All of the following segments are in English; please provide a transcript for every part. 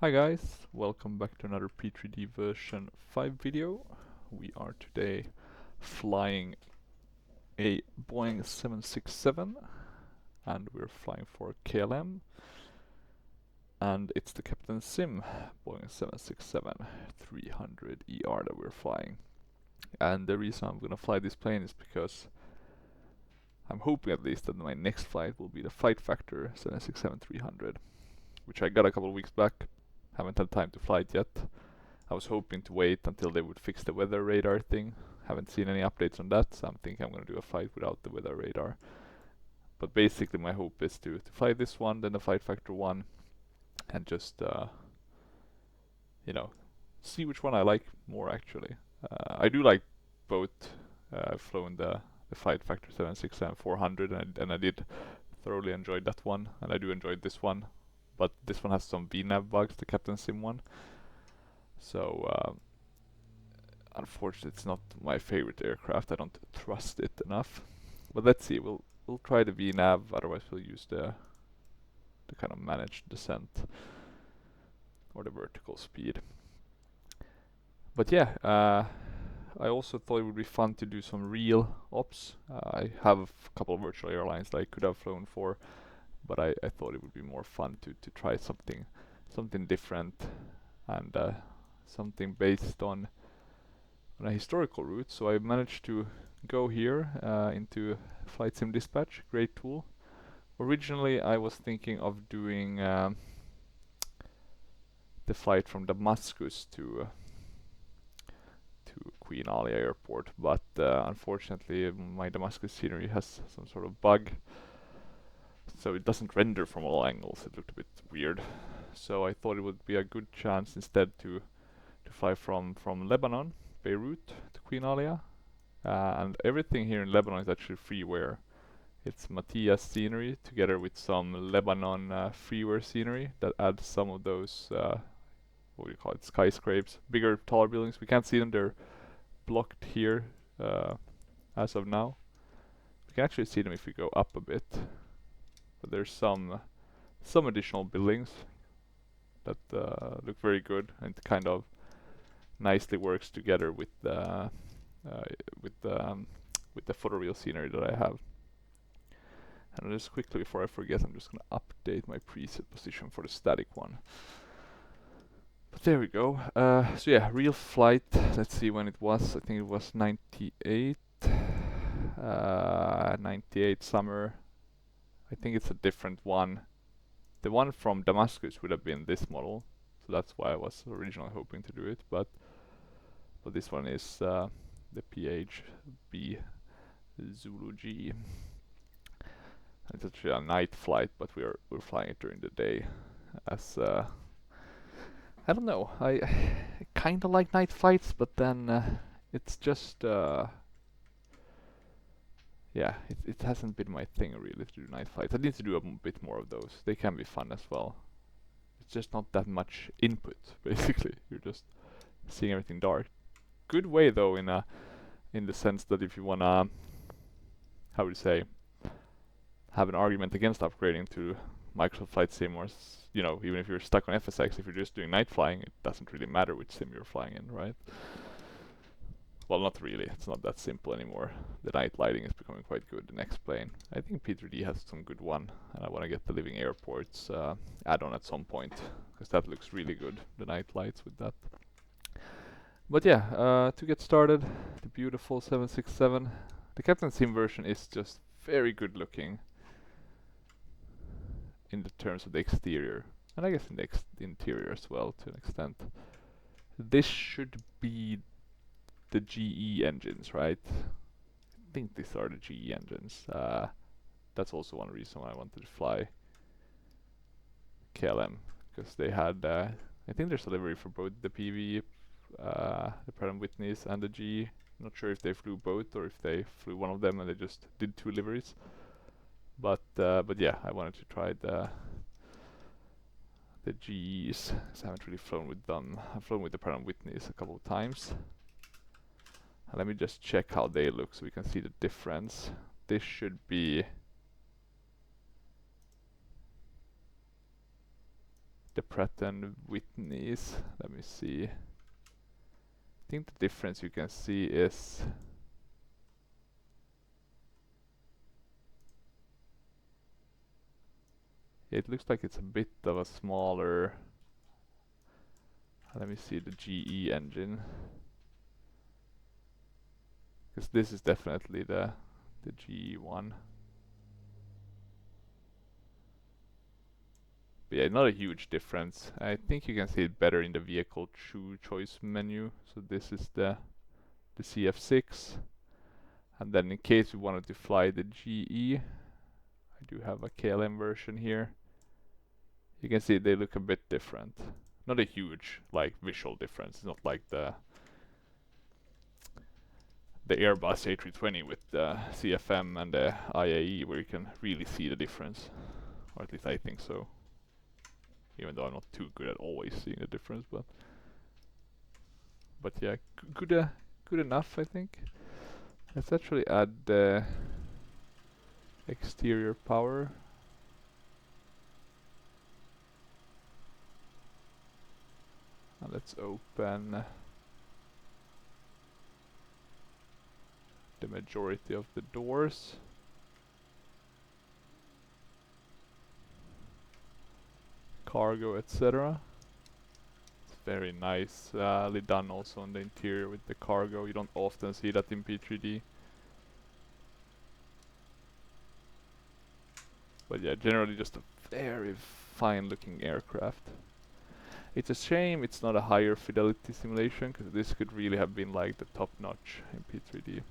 Hi guys, welcome back to another P3D version 5 video. We are today flying a Boeing 767 and we're flying for KLM, and it's the Captain Sim Boeing 767-300ER that we're flying. And the reason I'm gonna fly this plane is because I'm hoping at least that my next flight will be the Flight Factor 767-300, which I got a couple of weeks back. Haven't had time to fly it yet. I was hoping to wait until they would fix the weather radar thing. Haven't seen any updates on that, so I'm thinking I'm going to do a flight without the weather radar. But basically my hope is to fly this one, then the Flight Factor one, and just, see which one I like more actually. I do like both. I've flown the Flight Factor 767-400 and I did thoroughly enjoy that one, and I do enjoy this one. But this one has some VNAV bugs, the Captain Sim one. So, unfortunately, it's not my favorite aircraft. I don't trust it enough. But let's see. We'll try the VNAV. Otherwise, we'll use the kind of managed descent or the vertical speed. But yeah, I also thought it would be fun to do some real ops. I have a couple of virtual airlines that I could have flown for, but I thought it would be more fun to try something different and something based on a historical route. So I managed to go here into Flight Sim Dispatch, great tool. Originally I was thinking of doing the flight from Damascus to Queen Alia Airport, but unfortunately my Damascus scenery has some sort of bug, so it doesn't render from all angles. It looked a bit weird. So I thought it would be a good chance instead to fly from Lebanon, Beirut to Queen Alia. And everything here in Lebanon is actually freeware. It's Matthias scenery together with some Lebanon freeware scenery that adds some of those, what do you call it, skyscrapes, bigger, taller buildings. We can't see them, they're blocked here as of now. We can actually see them if we go up a bit. But there's some additional buildings that look very good and kind of nicely works together with the photoreal scenery that I have. And just quickly before I forget, I'm just gonna update my preset position for the static one. But there we go. So yeah, real flight. Let's see when it was. I think it was 98. 98 summer. I think it's a different one. The one from Damascus would have been this model, so that's why I was originally hoping to do it. But this one is the PHB Zulu G. It's actually a night flight, but we're flying it during the day. As I don't know, I kind of like night flights, but then it's just yeah, it hasn't been my thing really to do night flights. I need to do a bit more of those. They can be fun as well. It's just not that much input, basically. You're just seeing everything dark. Good way though, in the sense that if you wanna, how would you say, have an argument against upgrading to Microsoft Flight Sim, or even if you're stuck on FSX, if you're just doing night flying, it doesn't really matter which sim you're flying in, right? Well, not really. It's not that simple anymore. The night lighting is becoming quite good. The next plane, I think P3D has some good one, and I want to get the Living Airports add-on at some point, because that looks really good, the night lights with that. But yeah, to get started, the beautiful 767. The Captain Sim version is just very good looking in the terms of the exterior, and I guess in the interior as well to an extent. This should be the GE engines, right? I think these are the GE engines. That's also one reason why I wanted to fly KLM, because they had, I think there's a livery for both the PV, the Pratt & Whitneys and the GE. Not sure if they flew both or if they flew one of them and they just did two liveries. But yeah, I wanted to try the GEs, because I haven't really flown with them. I've flown with the Pratt & Whitneys a couple of times. And let me just check how they look so we can see the difference. This should be the Pratt and Whitney's. Let me see. I think the difference you can see is it looks like it's a bit of a smaller. Let me see the GE engine, because this is definitely the GE one. But yeah, not a huge difference. I think you can see it better in the vehicle choice menu. So this is the CF6, and then in case we wanted to fly the GE, I do have a KLM version here. You can see they look a bit different. Not a huge like visual difference. It's not like the Airbus A320 with the CFM and the IAE where you can really see the difference, or at least I think so. Even though I'm not too good at always seeing the difference, but yeah, good enough I think. Let's actually add the exterior power. And let's open the majority of the doors. Cargo, etc. It's very nicely done also on the interior with the cargo. You don't often see that in P3D. But yeah, generally just a very fine looking aircraft. It's a shame it's not a higher fidelity simulation, because this could really have been like the top notch in P3D.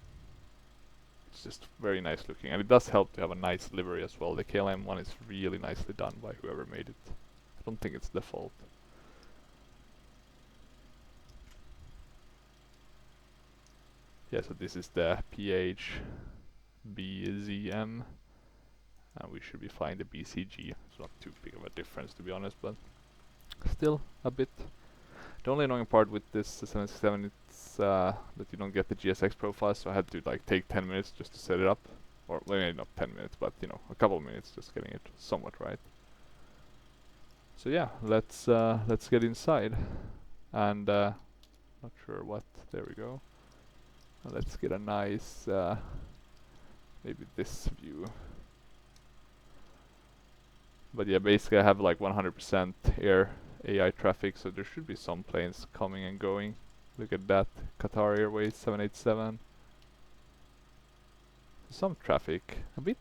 It's just very nice looking, and it does help to have a nice livery as well. The KLM one is really nicely done by whoever made it. I don't think it's the fault. Yeah, so this is the PHBZM, and we should be flying the BCG. It's not too big of a difference to be honest, but still a bit. The only annoying part with this 767 is that you don't get the GSX profile, so I had to like take 10 minutes just to set it up. Or well, maybe not 10 minutes, but you know, a couple of minutes just getting it somewhat right. So yeah, let's get inside, and not sure what. There we go. Let's get a nice maybe this view. But yeah, basically I have like 100% air AI traffic, so there should be some planes coming and going. Look at that, Qatar Airways 787. Some traffic. A bit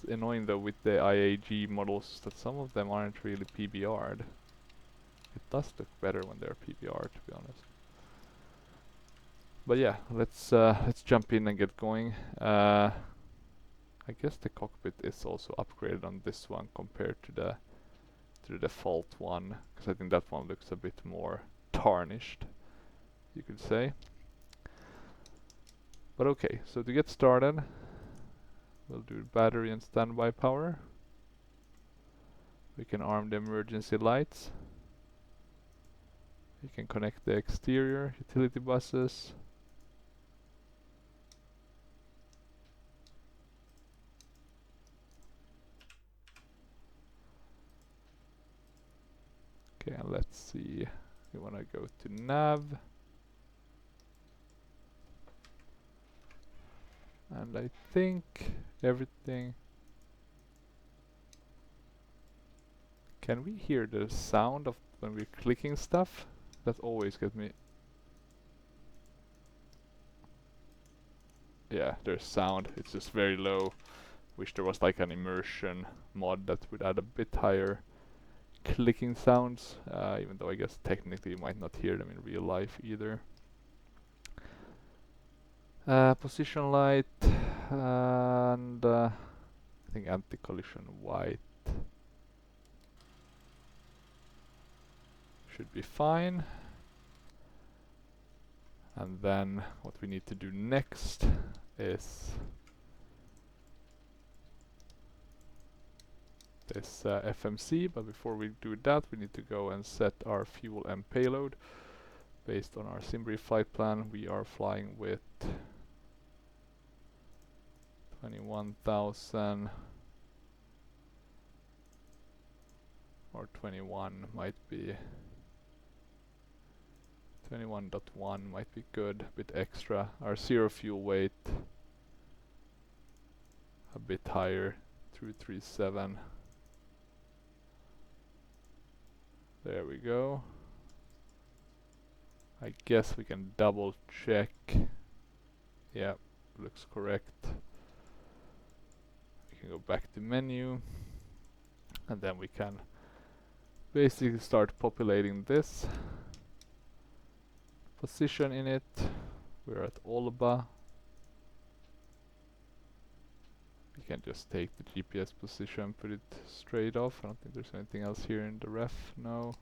annoying though with the IAG models that some of them aren't really PBR'd. It does look better when they're PBR'd, to be honest. But yeah, let's jump in and get going. I guess the cockpit is also upgraded on this one compared to the default one, because I think that one looks a bit more tarnished, you could say. But okay, so to get started, we'll do battery and standby power. We can arm the emergency lights. We can connect the exterior utility buses. Okay, and let's see. We want to go to nav. And I think everything. Can we hear the sound of when we're clicking stuff? That always gets me. Yeah, there's sound. It's just very low. Wish there was like an immersion mod that would add a bit higher clicking sounds, even though I guess technically you might not hear them in real life either. Position light and I think anti-collision white should be fine. And then what we need to do next is this FMC, but before we do that we need to go and set our fuel and payload. Based on our SimBrief flight plan, we are flying with 21,000 or 21 might be 21.1 might be good, a bit extra. Our zero fuel weight a bit higher, 237. There we go. I guess we can double check. Yeah, looks correct. We can go back to menu, and then we can basically start populating this. Position in it. We're at OLBA. You can just take the GPS position, put it straight off. I don't think there's anything else here in the ref. No.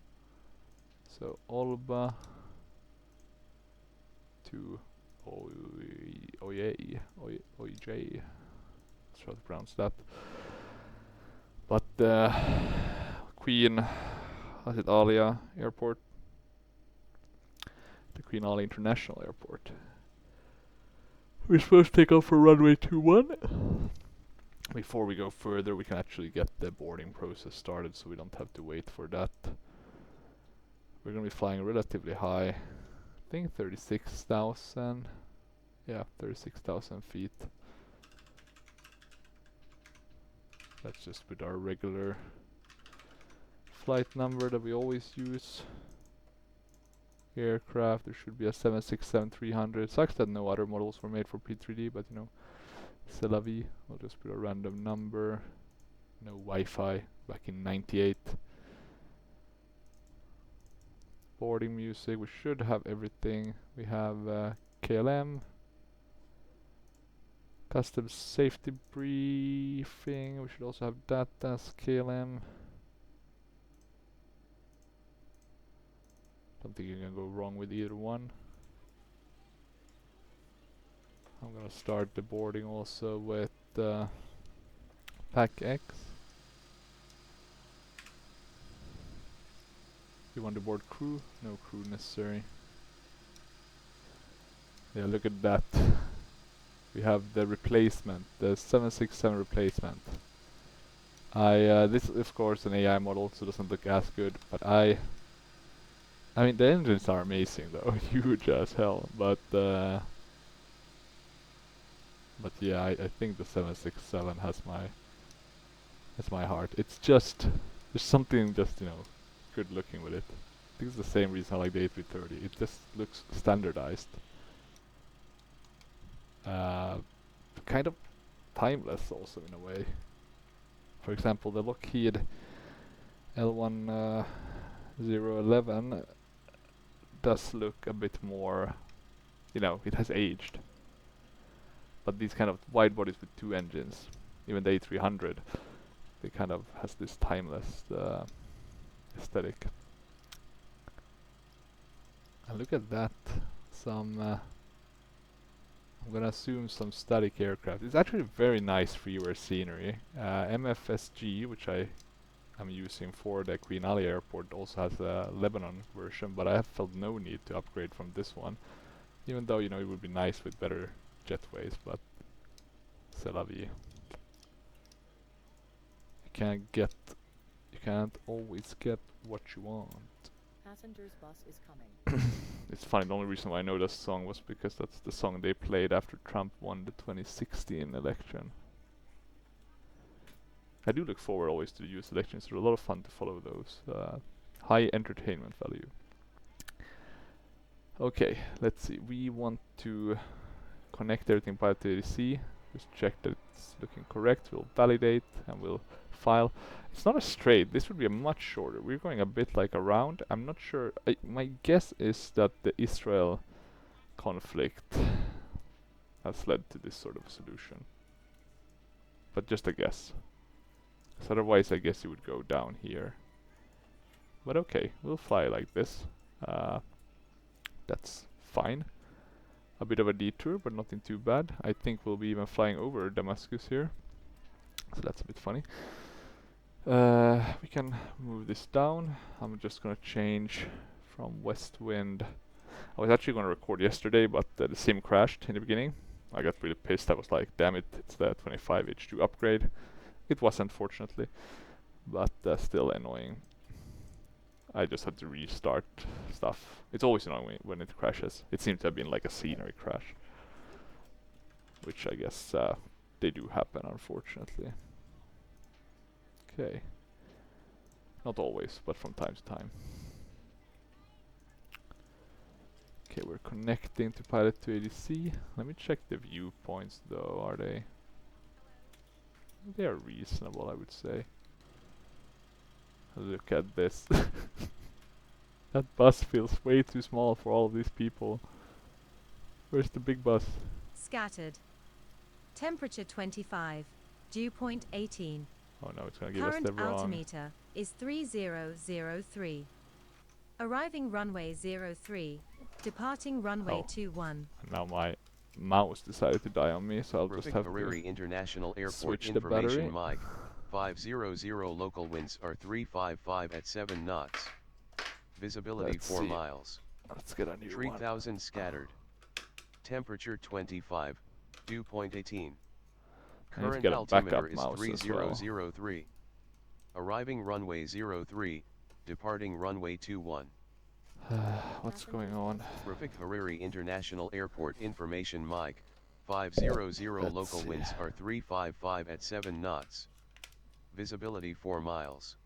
So OLBA to OJAI. OJAI. Let's try to pronounce that. But Queen Alia Airport. The Queen Ali International Airport. We're supposed to take off for runway 21. Before we go further, we can actually get the boarding process started, so we don't have to wait for that. We're going to be flying relatively high. I think 36,000. Yeah, 36,000 feet. Let's just put our regular flight number that we always use. Aircraft, there should be a 767-300. Sucks that no other models were made for P3D, but you know, c'est la vie. I'll just put a random number. No Wi-Fi, back in 98. Boarding music, we should have everything. We have KLM. Custom safety briefing, we should also have that as KLM. Don't think you can go wrong with either one. I'm gonna start the boarding also with Pack X. You want to board crew? No crew necessary. Yeah, look at that. We have the replacement, the 767 replacement. This is of course an AI model, so it doesn't look as good, but I mean the engines are amazing though, huge as hell, but yeah, I think the 767 has my heart. It's just, there's something just, you know, good looking with it. I think it's the same reason I like the A330. It just looks standardized. Kind of timeless also in a way. For example, the Lockheed L1011 does look a bit more, you know, it has aged. But these kind of wide bodies with two engines, even the A300, they kind of has this timeless aesthetic. And look at that, some I'm gonna assume some static aircraft. It's actually very nice freeware scenery. MFSG, which I am using for the Queen Ali Airport, also has a Lebanon version, but I have felt no need to upgrade from this one. Even though, you know, it would be nice with better jetways, but c'est la vie. You can't always get what you want. Passenger's bus is coming. It's funny, the only reason why I know this song was because that's the song they played after Trump won the 2016 election. I do look forward always to the US elections. They're a lot of fun to follow those. High entertainment value. Okay, let's see. We want to connect everything by TDC. Just check that it's looking correct. We'll validate and we'll file. It's not a straight. This would be a much shorter. We're going a bit like around. I'm not sure. My guess is that the Israel conflict has led to this sort of solution. But just a guess. So otherwise I guess you would go down here. But okay, we'll fly like this. That's fine. A bit of a detour, but nothing too bad. I think we'll be even flying over Damascus here. So that's a bit funny. We can move this down. I'm just gonna change from west wind. I was actually gonna record yesterday, but the sim crashed in the beginning. I got really pissed. I was like, damn it, it's the 25H2 upgrade. It wasn't, fortunately, but still annoying. I just had to restart stuff. It's always annoying when it crashes. It seemed to have been like a scenery crash, which I guess they do happen, unfortunately. Okay. Not always, but from time to time. Okay, we're connecting to pilot to ADC. Let me check the viewpoints though. Are they? They are reasonable, I would say. Look at this. That bus feels way too small for all of these people. Where's the big bus? Scattered. Temperature 25. Dew point 18. Oh no, it's gonna give us the Current wrong. altimeter is 3003. Arriving runway 03. Departing runway 21. And now my mouse decided to die on me, so I'll just have Hariri to International Airport switch the battery. information mic. 500 local winds are 355 at 7 knots. Visibility Let's 4 see. miles. Let's get a new 3000 scattered. Temperature 25. Dew point 18. I need to Current get a backup altimeter is mouse as well. 3003. Arriving runway 03. Departing runway 21. What's going on? Rafik Hariri International Airport information mic. 500 local see. winds are 355 at 7 knots. Visibility 4 miles.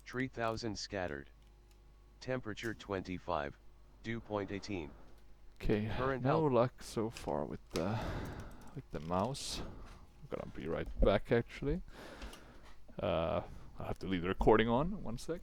3000 scattered. Temperature 25. Dew point 18. Okay, Current no luck so far with the mouse. I'm gonna be right back actually. I have to leave the recording on. 1 sec.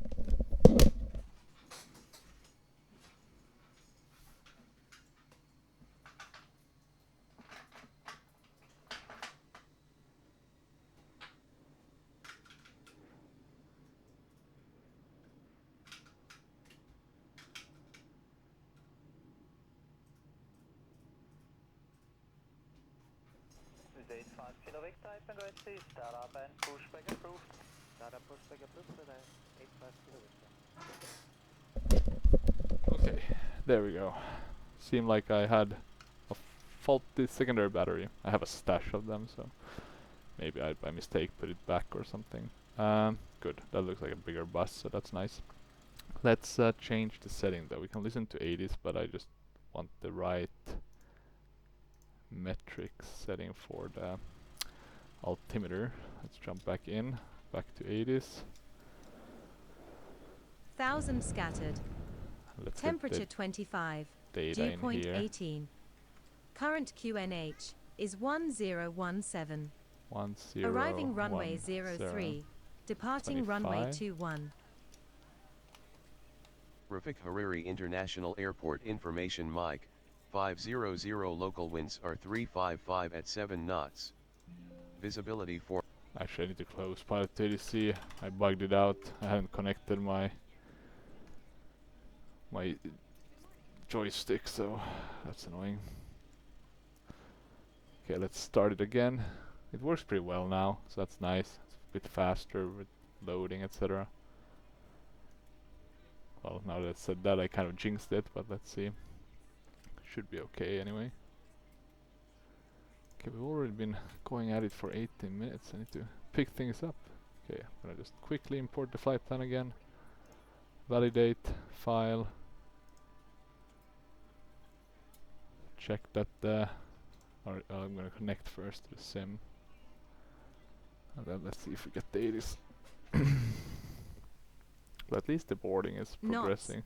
Okay, there we go. Seemed like I had a faulty secondary battery. I have a stash of them, so maybe I by mistake put it back or something. Good. That looks like a bigger bus, so that's nice. Let's change the setting though. We can listen to 80s, but I just want the right metric setting for the altimeter. Let's jump back in, back to 80s. 1000 scattered. Let's Temperature get 25. the data Dew in point here. 18. Current QNH is 1017. 10 Arriving runway 10. 03. Departing runway 25. 21. Rafik Hariri International Airport information mic. 500 local winds are 355 at 7 knots. Visibility 4. Actually, I need to close pilot to ADC. I bugged it out. I haven't connected my joystick, so that's annoying. Okay, let's start it again. It works pretty well now, so that's nice. It's a bit faster with loading, etc. Well, now that I said that, I kind of jinxed it, but let's see. Should be okay anyway. Okay, we've already been going at it for 18 minutes. I need to pick things up. Okay, I'm gonna just quickly import the flight plan again. Validate, file. Check that I'm gonna connect first to the sim. And then let's see if we get the 80s. But at least the boarding is progressing.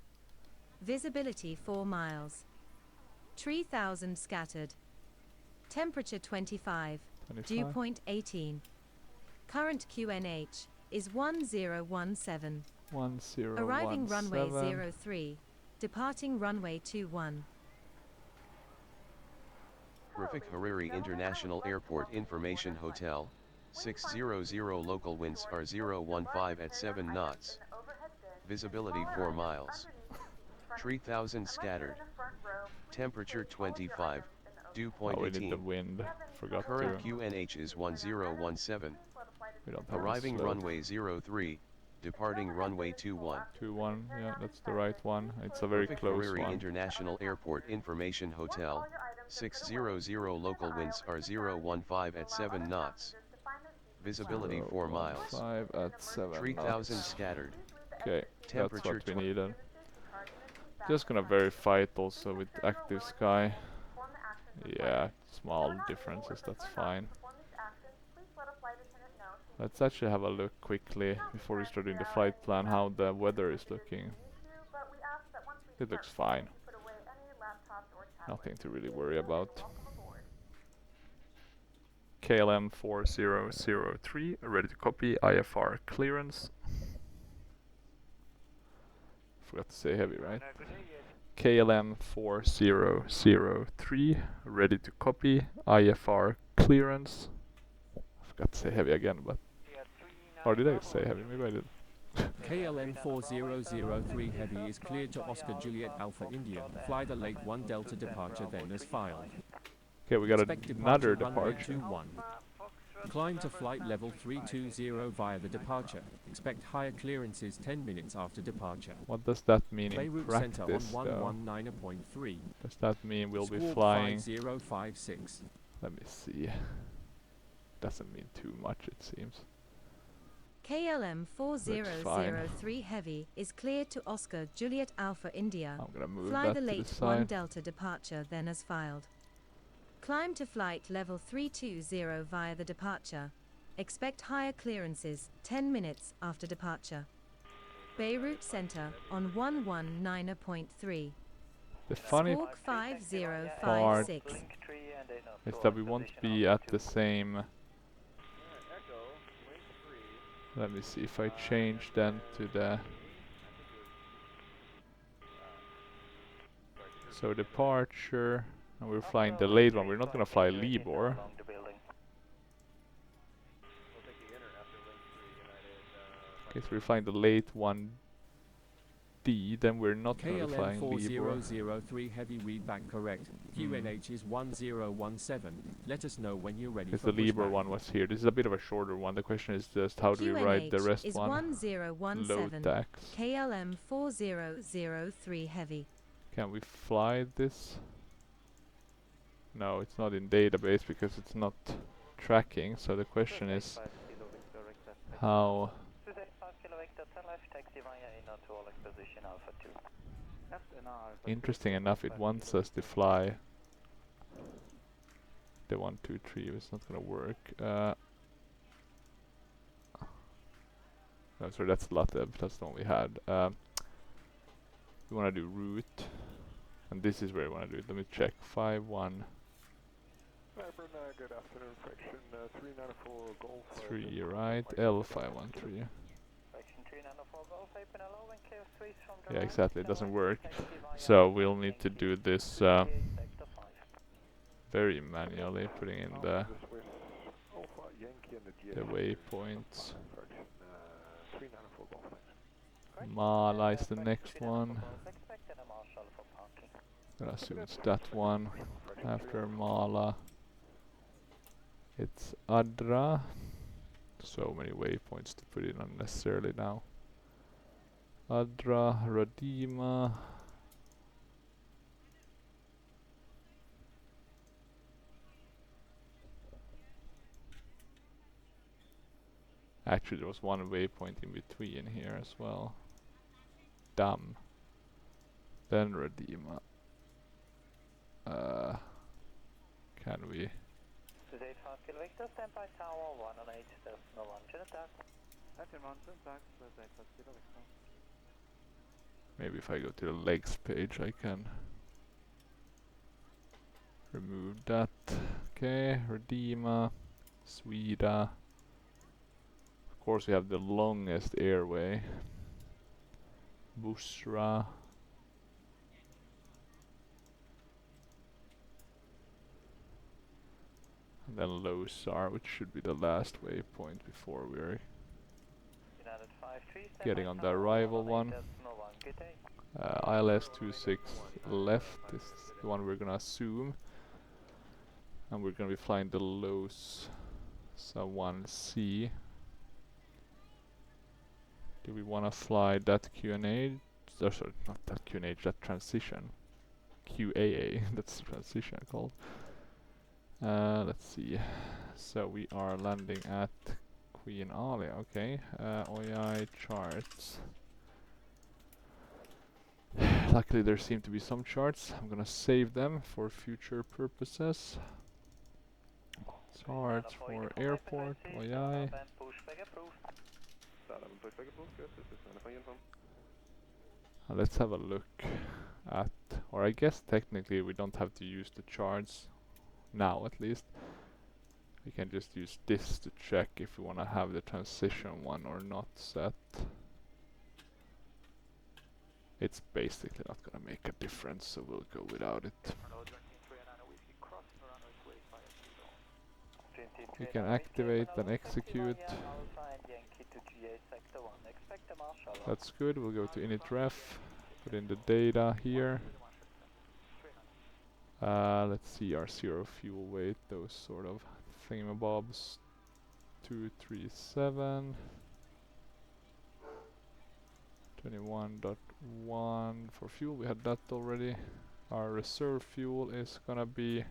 Visibility 4 miles. 3000 scattered. Temperature 25. Dew 25. point 18. Current QNH is 1017. 1017. Arriving runway 03. Departing runway 21. Rafik Hariri International Airport Information Hotel. 600 local winds are 015 at 7 knots. Visibility 4 miles. 3000 scattered. Temperature 25. Dew point Oh, we need 18. the wind. Forgot Current to. QNH is 1017. We don't have Arriving the slope. runway 03. Departing runway 21. 21. Yeah, that's the right one. It's a very Rafik close Hariri one. International Airport Information Hotel. 600 local winds are 015 at 7 knots. Visibility 4 miles. 5 at 7 3000 knots. scattered. Okay, That's Temperature what we needed. Just gonna verify it also with active sky. Yeah, small differences, that's fine. Let's actually have a look quickly before we start doing the flight plan how the weather is looking. It looks fine. Nothing to really worry about. KLM 4003, ready to copy, IFR clearance. Forgot to say heavy, right? KLM 4003, ready to copy, IFR clearance. Forgot to say heavy again, but... Or did I say heavy? Maybe I did. KLM 4003 Heavy is cleared to Oscar Juliet Alpha India. Fly the late 1 Delta departure then as filed. Okay, we got Expect another runway departure. 21. Climb to flight level 320 via the departure. Expect higher clearances 10 minutes after departure. What does that mean in Beirut Center on practice, though? 119.3. Does that mean we'll be Squawk flying... 5056. Let me see. Doesn't mean too much, it seems. KLM 4003 Heavy is cleared to Oscar Juliet Alpha India. I'm gonna move Fly that the to the late 1 side. Delta departure then as filed. Climb to flight level 320 via the departure. Expect higher clearances 10 minutes after departure. Beirut Center on 119.3. The funny Squawk 5056. part is that we won't be at the same... Let me see if I change then to the... So departure, and we're flying the late one. We're not gonna fly Libor. Okay, so we're flying the late 1D, then we're not gonna be KLM flying Libor. 4003 Heavy readback correct. QNH is 1017. Let us know when you're ready Because for the Libor pushback. one was here. This is a bit of a shorter one. The question is just how do we ride the QNH rest is one? 1017. Low tax. KLM 4003 Heavy. Can we fly this? No, it's not in database because it's not tracking. So the question is how... Interesting enough, it wants us to fly the 123. It's not gonna work. No, sorry, that's Latev. That's the one we had. We wanna do route, and this is where we wanna do it. Let me check. 5-1. Good afternoon, fraction 394 Golf. 3, right? L513. Yeah, exactly. It doesn't work. So we'll need to do this very manually, putting in the waypoints. Mala is the next one. I assume it's that one. After Mala, it's Adra. So many waypoints to put in unnecessarily now. Adra, Radima. Actually, there was one waypoint in between here as well. Dam. Then Radima. Can we? Maybe if I go to the legs page, I can remove that. Okay, Radima, Sweda. Of course, we have the longest airway. Busra. And then Losar, which should be the last waypoint before we're getting on the arrival one. ILS 26 left is the one we're gonna assume. And we're gonna be flying the Los 1C. Do we wanna fly that QNH? Oh, sorry, not that QNH, that transition. QAA, that's transition called. Let's see. So we are landing at Queen Alia, okay. OJAI charts. Luckily there seem to be some charts. I'm gonna save them for future purposes. Charts for airport, OJAI. Let's have a look at, or I guess technically we don't have to use the charts now at least. We can just use this to check if we want to have the transition one or not set. It's basically not gonna make a difference, so we'll go without it. We can activate and execute. That's good. We'll go to init ref, put in the data here. Let's see our zero fuel weight, those sort of thingamabobs. 237 21.1 for fuel, we had that already. Our reserve fuel is gonna be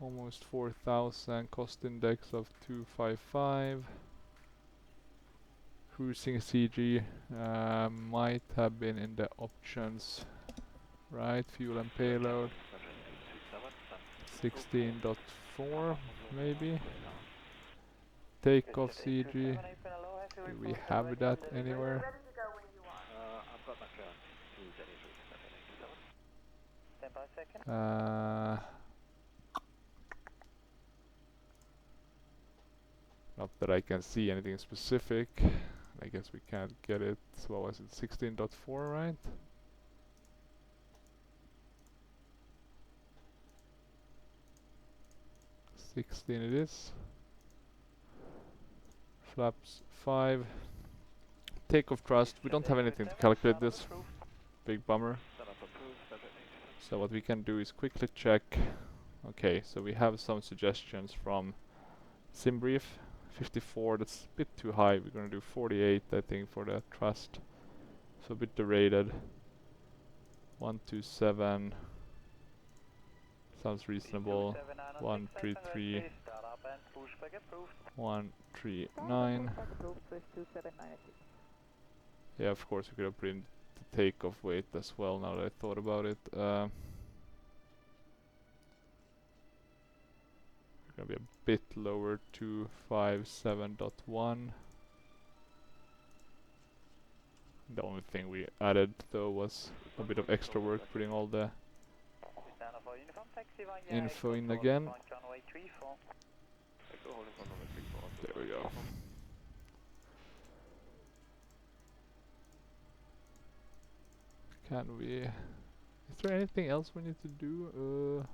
almost 4,000, cost index of 255. Cruising CG might have been in the options, right? Fuel and payload 16.4 maybe. Takeoff CG, do we have that anywhere? Not that I can see anything specific. I guess we can't get it. So what was it? 16.4, right? Sixteen it is. Flaps 5. Takeoff thrust. We don't have anything to calculate this. Big bummer. So what we can do is quickly check. Okay, so we have some suggestions from SimBrief. 54, that's a bit too high. We're gonna do 48, I think, for the thrust. So a bit derated. 127 sounds reasonable. 133, 139. Yeah, of course we could have put in the takeoff weight as well. Now that I thought about it, gonna be a bit lower, 257.1. The only thing we added though was a bit of extra work putting all the info in again. There we go. Can we... Is there anything else we need to do?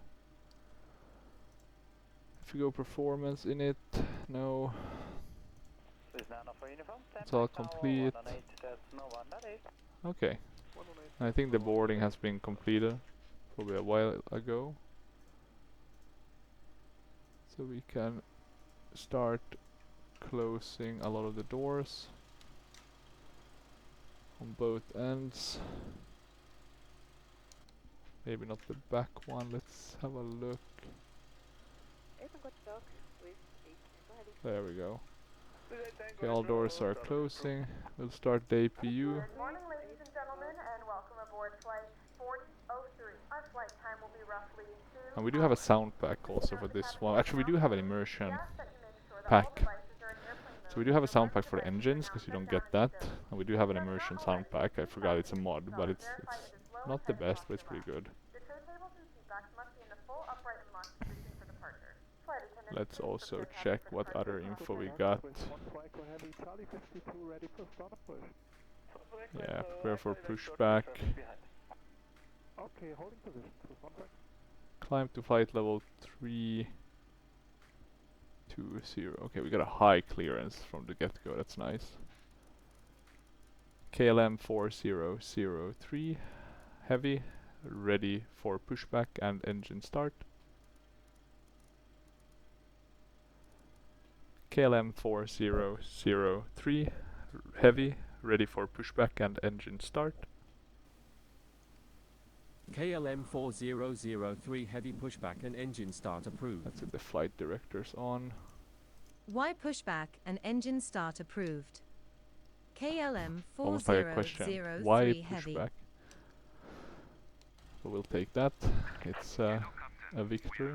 If we go performance in it, no. It's all complete. Okay. I think the boarding has been completed probably a while ago. So we can start closing a lot of the doors on both ends. Maybe not the back one, let's have a look. There we go. Okay, all doors are closing. We'll start the APU. Good morning, ladies and gentlemen, and welcome aboard flight 4003. Our flight time will be roughly 2 hours. And we do have a sound pack also for this one. Actually, we do have an immersion pack. So we do have a sound pack for the engines, because you don't get that. And we do have an immersion sound pack. I forgot it's a mod, but it's not the best, but it's pretty good. Let's also check what other info we got. Yeah, prepare for pushback. Climb to flight level 320. Okay, we got a high clearance from the get-go, that's nice. KLM 4003, heavy, ready for pushback and engine start. KLM 4003, heavy, ready for pushback and engine start. KLM 4003 heavy pushback and engine start approved. That's it, the flight director's on. Y pushback and engine start approved. KLM Almost like a question. Why 4003 heavy. pushback? we'll take that. It's a victory.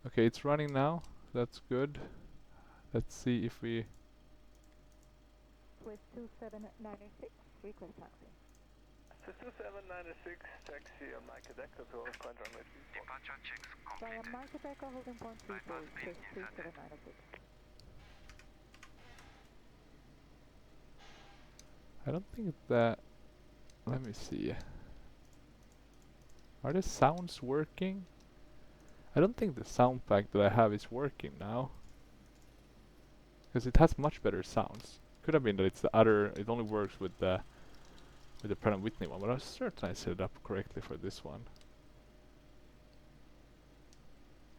Okay, it's running now. That's good. Let's see if we... Swiss 2796, request taxi. Swiss 2796, taxi on Mike Decker to current runway 34. Via Mike Decker, holding point 34, Swiss 2796. I don't think that... Let me see. Are the sounds working? I don't think the sound pack that I have is working now. Because it has much better sounds. Could have been that it's the other... It only works with the Pratt & Whitney one, but I'm certain I set it up correctly for this one.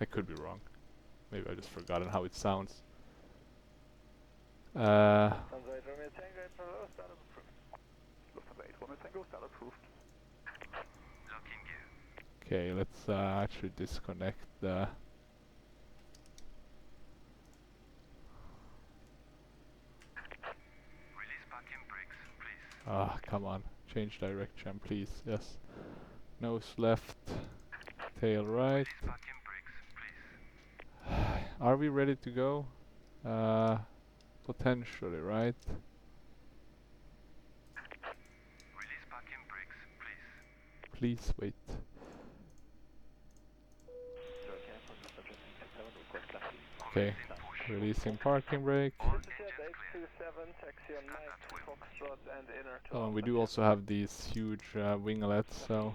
I could be wrong. Maybe I just forgotten how it sounds. Okay, let's actually disconnect the... Ah, come on. Change direction, please. Yes. Nose left, tail right. Are we ready to go? Potentially, right? Please wait. Okay, releasing parking brake. Oh, and we do also have these huge winglets, so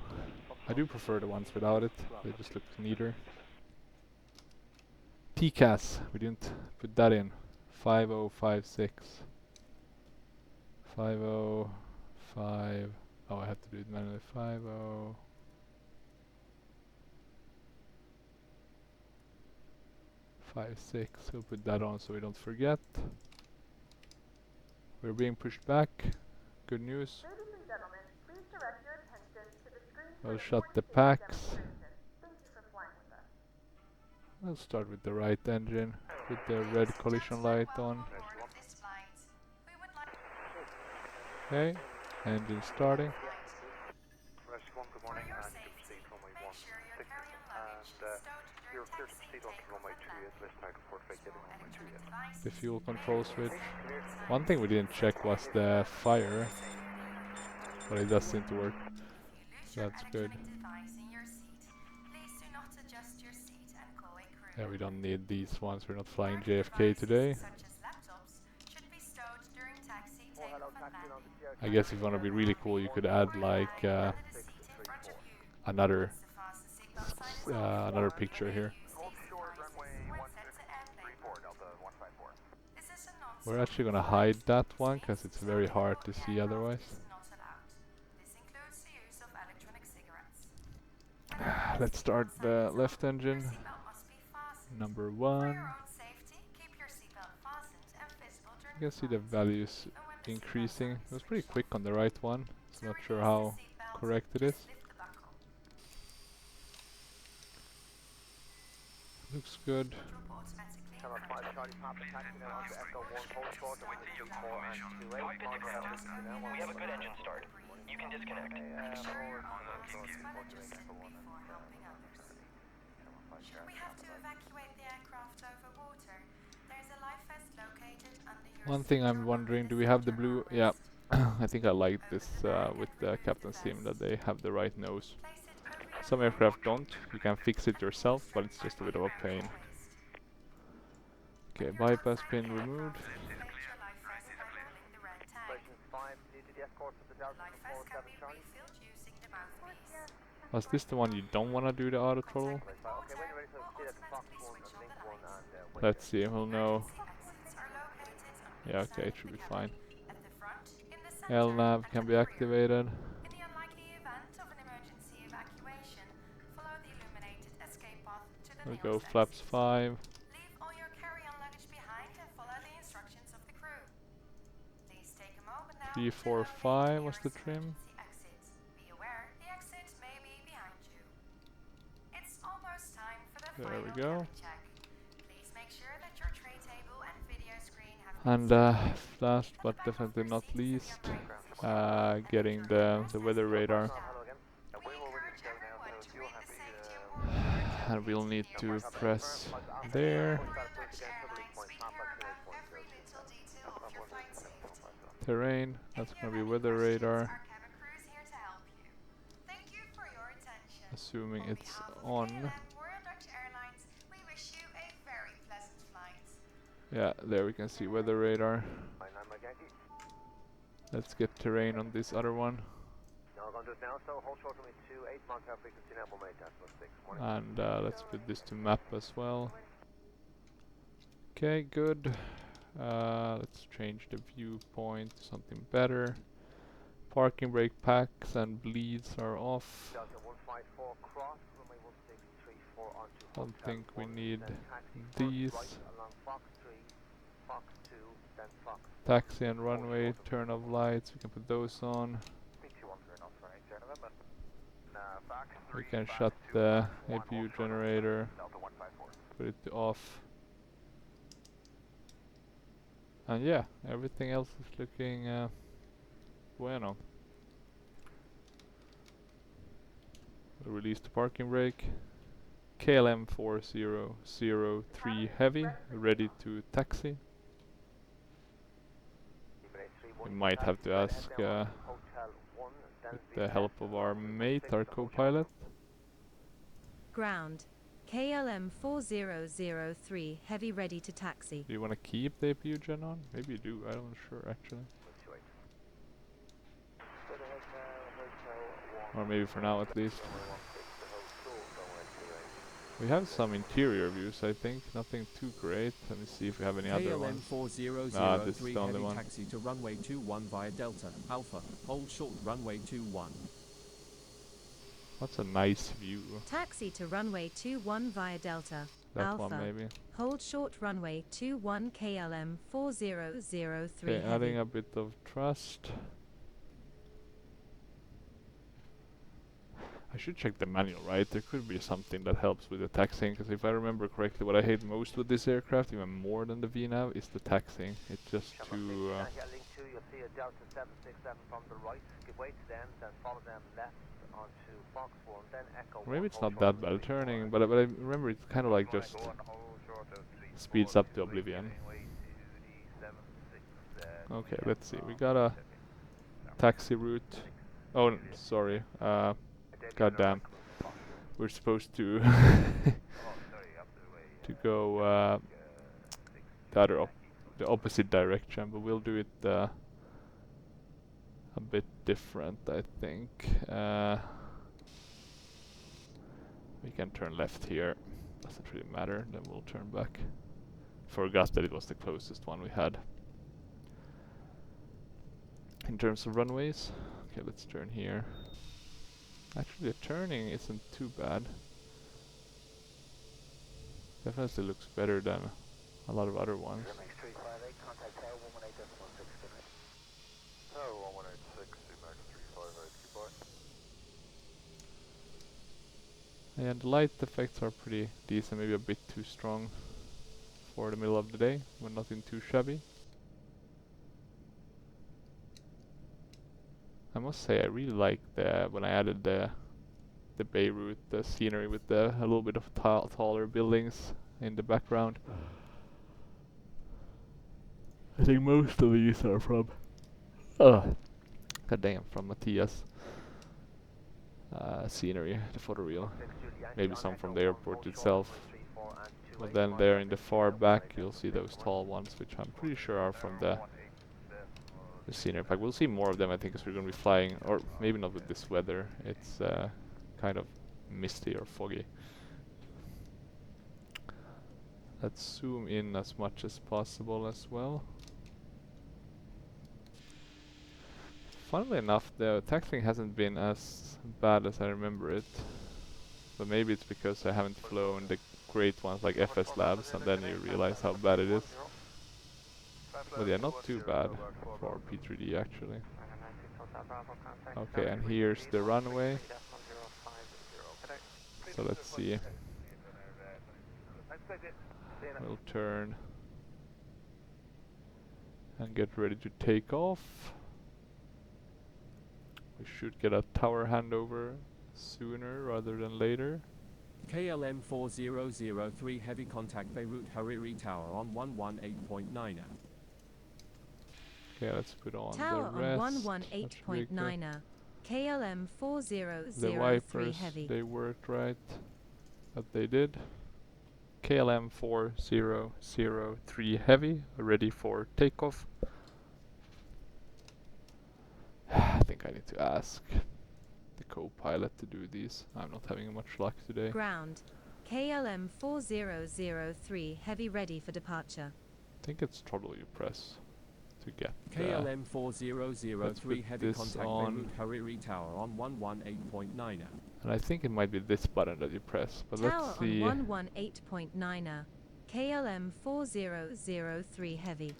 I do prefer the ones without it. They just look neater. TCAS, we didn't put that in. 5056. 505. Oh, I have to do it manually. 5056. We'll put that on so we don't forget. We're being pushed back. Good news. Ladies and gentlemen, please direct your attention to the screen for I'll the shut the 46 packs. demonstration. Thank you for flying with us. I'll start with the right engine. With the red collision light on. Okay, engine starting. Good morning, and you can proceed runway 16, and you're clear to proceed on runway 28, list target for getting runway 28. The fuel control switch. One thing we didn't check was the fire, but it does seem to work. So that's good. Yeah, we don't need these ones. We're not flying JFK today. I guess if you want to be really cool, you could add like another picture here. We're actually gonna hide that one because it's very hard to see otherwise. Let's start the left engine. Number 1. You can see the values increasing. It was pretty quick on the right one, so not sure how correct it is. Looks good. We have a good engine start. You can disconnect. One thing I'm wondering, do we have the blue? Yeah, I think I like this with the Captain Sim, that they have the right nose. Some aircraft don't. You can fix it yourself, but it's just a bit of a pain. Okay, bypass pin removed. Was this the one you don't want to do the auto throttle? Let's see, we'll know. Yeah, okay, it should be fine. LNAV can be activated. We'll go flaps 5. 3, 4, 5 was the trim. There we go. And last but definitely not least, getting the weather radar. Hello again. We will ready to go now, so if you're happy, And we'll need to press there. Terrain, that's gonna be weather radar. Assuming it's on. Yeah, there we can see weather radar. Let's get terrain on this other one. And let's put this to map as well. Okay, good. Let's change the viewpoint to something better. Parking brake packs and bleeds are off. Don't think we need these. Taxi and runway, turn off lights, we can put those on. We can shut the APU generator, put it to off. And yeah, everything else is looking bueno. We'll release the parking brake. KLM 4003 Heavy, ready to taxi. We might have to ask with the help of our mate, our co-pilot. Ground. KLM 4003 Heavy ready to taxi. Do you want to keep the APU gen on? Maybe you do, I'm not sure actually. Or maybe for now at least. We have some interior views, I think. Nothing too great. Let me see if we have any other KLM ones. 4003 this is the only Heavy one. taxi to runway 21 via Delta, Alpha, hold short runway 21. What's a nice view? Taxi to runway 21 via Delta, That Alpha. one maybe. Hold short runway 21 KLM 4003 Okay, Heavy. adding a bit of trust. I should check the manual, right? There could be something that helps with the taxiing, because if I remember correctly, what I hate most with this aircraft, even more than the VNAV, is the taxiing. It's just too... Maybe it's not that bad turning, but I remember it's kind of like just speeds up to oblivion. Okay, let's see. We got a taxi route. Oh, sorry. Goddamn. We're supposed to to go the opposite direction, but we'll do it a bit different, I think. We can turn left here. Doesn't really matter. Then we'll turn back. Forgot that it was the closest one we had. In terms of runways, okay, let's turn here. Actually, the turning isn't too bad. Definitely looks better than a lot of other ones. And the light effects are pretty decent, maybe a bit too strong for the middle of the day, but nothing too shabby. I must say I really like when I added the Beirut, the scenery with a little bit of taller buildings in the background. I think most of these are from goddamn, from Matthias scenery, the photoreal. Maybe some from the airport itself. But then there in the far back you'll see those tall ones, which I'm pretty sure are from the scenery pack. We'll see more of them, I think, as we're going to be flying, or maybe not with this weather. It's kind of misty or foggy. Let's zoom in as much as possible as well. Funnily enough, the taxiing hasn't been as bad as I remember it. But maybe it's because I haven't flown the great ones like FS Labs, and then you realize how bad it is. But yeah, not too bad for P3D actually. Okay, and here's the runway. So let's see. We'll turn and get ready to take off. We should get a tower handover sooner rather than later. KLM 4003 heavy contact Beirut Hariri Tower on 118.9 now. Okay, let's put on Tower the rest. on That's really good. 118.9er. KLM The 4003 wipers, heavy. they worked right. But they did. KLM 4003 heavy, ready for takeoff. I think I need to ask the co-pilot to do these. I'm not having much luck today. Ground. KLM 4003 heavy ready for departure. I think it's throttle you press to get KLM 4003 put heavy this contact on. Beirut Hariri Tower on 118.9 now. and I think it might be this button that you press, but Tower let's see. on 118.9er. KLM 4003 heavy.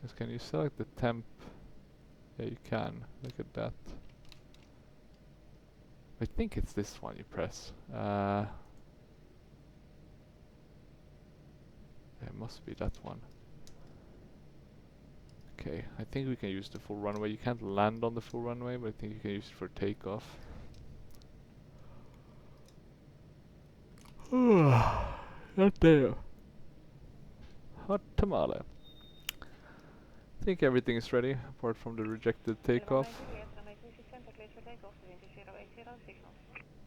Yes, can you select the temp? Yeah, you can. Look at that. I think it's this one you press. It must be that one. Okay, I think we can use the full runway. You can't land on the full runway, but I think you can use it for takeoff. Not there. Hot tamale. I think everything is ready, apart from the rejected takeoff.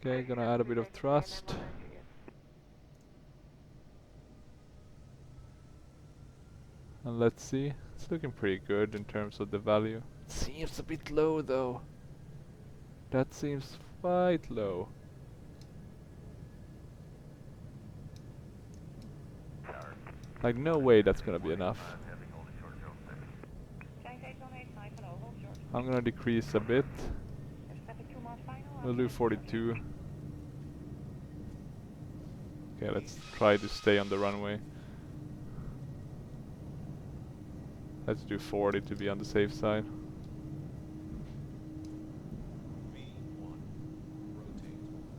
Okay, gonna add a bit of thrust. And let's see. It's looking pretty good in terms of the value. It seems a bit low though. That seems quite low. Like no way that's gonna be enough. I'm gonna decrease a bit. We'll do 42. Okay, let's try to stay on the runway. Let's do 40 to be on the safe side.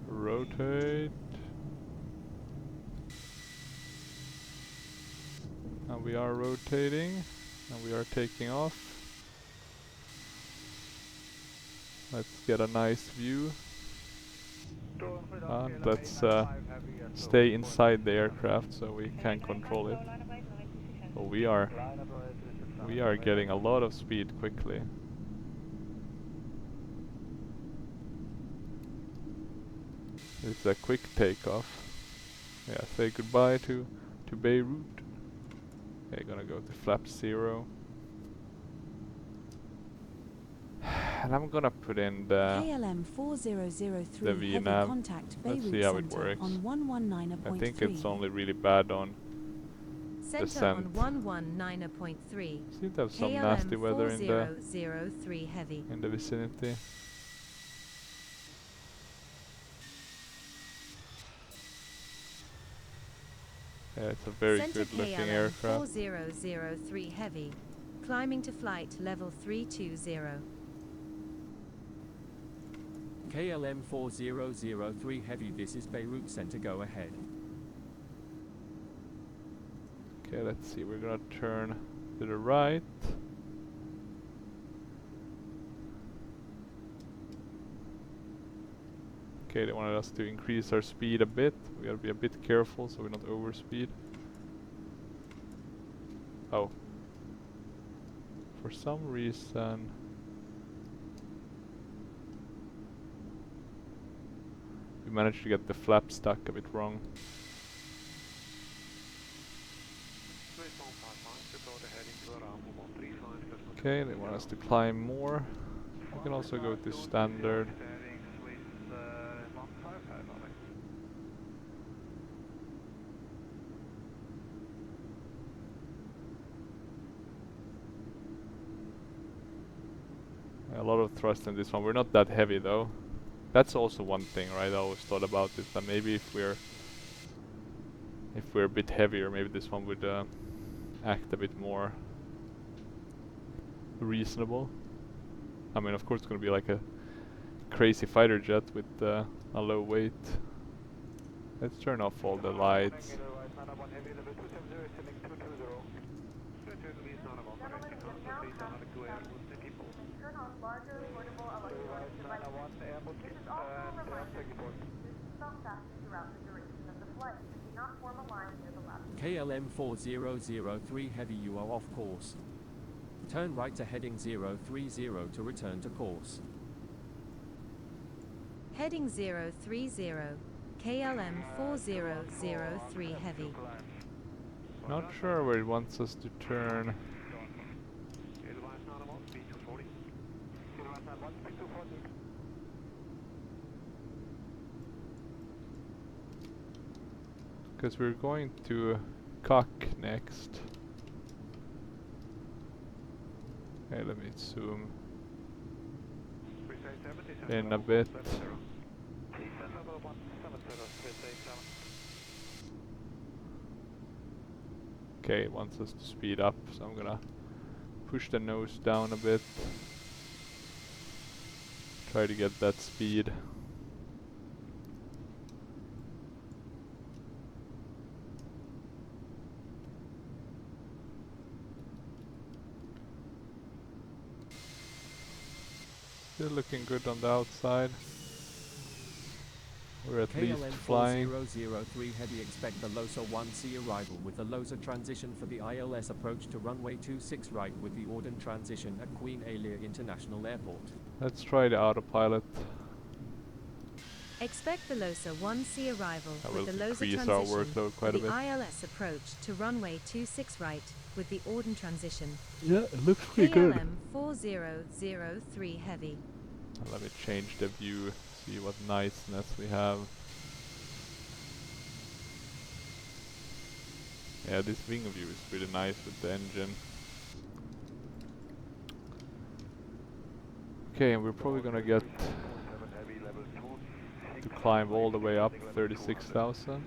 Rotate. And we are rotating. And we are taking off. Let's get a nice view. And let's stay inside the aircraft so we can control it. Oh, we are getting a lot of speed quickly. It's a quick takeoff. Yeah, say goodbye to Beirut. Okay, gonna go to flap 0. And I'm gonna put in the KLM 4003 the heavy VNAV. contact Let's Beirut see how it Center works. on 119.3. I think it's only really bad on Center descent. on 119.3. Seem to have some KLM nasty weather in the 4003 heavy. vicinity. Yeah, it's a very Center good looking KLM aircraft. 4003 heavy. Climbing to flight level 320. KLM 4003 heavy, this is Beirut Center, go ahead. Okay, let's see, we're gonna turn to the right. Okay, they wanted us to increase our speed a bit. We gotta be a bit careful so we don't overspeed. Oh. For some reason... we managed to get the flap stuck a bit wrong. Okay, they want us to climb more. We can also go to standard. A lot of thrust in this one. We're not that heavy though. That's also one thing, right? I always thought about this, that maybe if we're a bit heavier, maybe this one would act a bit more reasonable. I mean, of course it's gonna be like a crazy fighter jet with a low weight. Let's turn off all the lights. Turn on larger portable electronic seatbelt fastened throughout the duration of the flight. Do not form a line near the left. KLM 4003 Heavy, you are off course. Turn right to heading 030 to return to course. Heading 030, KLM 4003 Heavy. Not sure where it wants us to turn. Because we're going to Cock next. Okay, let me zoom in a bit. Okay, it wants us to speed up, so I'm gonna push the nose down a bit. Try to get that speed. Still looking good on the outside. We're at least KLM flying. 4003 Heavy, expect the LOSA 1C arrival with the LOSA transition for the ILS approach to runway 26 right with the Auden transition at Queen Alia International Airport. Let's try the autopilot. Expect the LOSA 1C arrival That with will the LOSA increase our transition workload for quite a the bit. ILS approach to runway 26 right with the Auden transition. Yeah, it looks pretty good. KLM 4003 Heavy. And let me change the view, see what niceness we have. Yeah, this wing view is pretty nice with the engine. Okay, and we're probably gonna get to climb all the way up 36,000.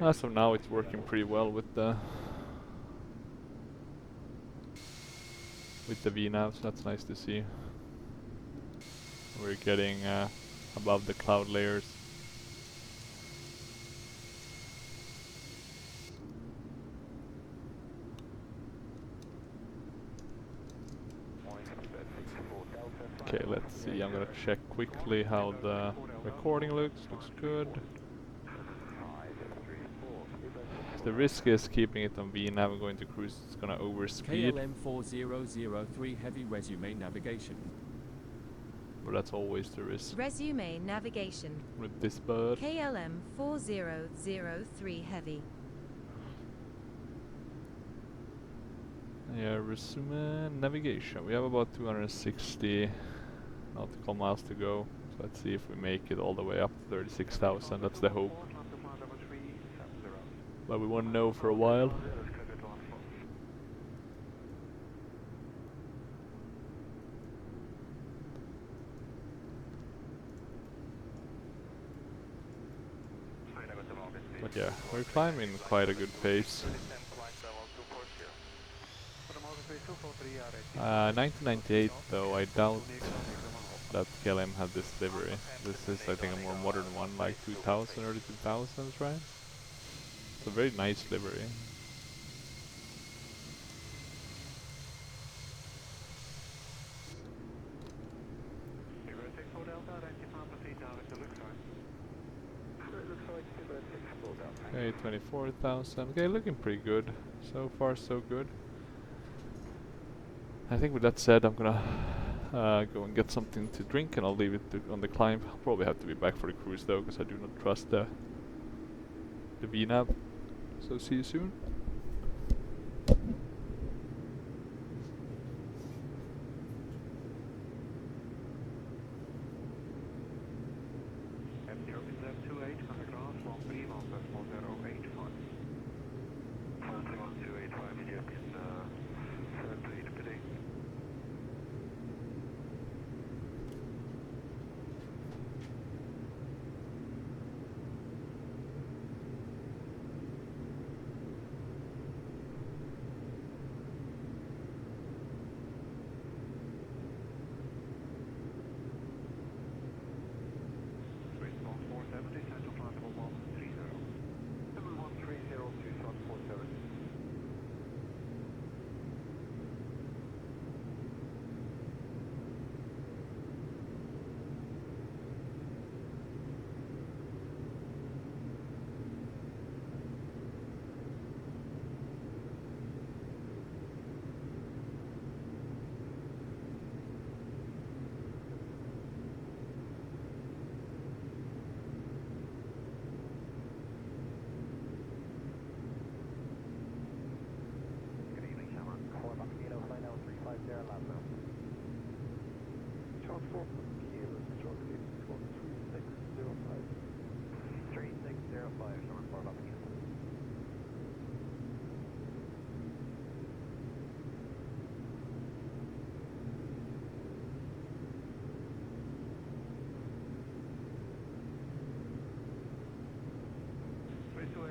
As of now, it's working pretty well with the VNAV, so that's nice to see. We're getting above the cloud layers. Okay, let's see. I'm gonna check quickly how the recording looks. Looks good. The risk is keeping it on VNAV and going to cruise. It's gonna overspeed. KLM 4003 Heavy, resume navigation. But that's always the risk Resume navigation. with this bird. KLM 4003 Heavy. Yeah, resume navigation. We have about 260 nautical miles to go. So let's see if we make it all the way up to 36,000. That's the hope. But we won't know for a while. But yeah, we're climbing quite a good pace. 1998 though, I doubt that KLM had this livery. This is, I think, a more modern one, like 2000, early 2000s, right? It's a very nice livery. Okay, 24,000. Okay, looking pretty good. So far, so good. I think with that said, I'm gonna go and get something to drink, and I'll leave it on the climb. I'll probably have to be back for the cruise though, because I do not trust the VNAV. So see you soon.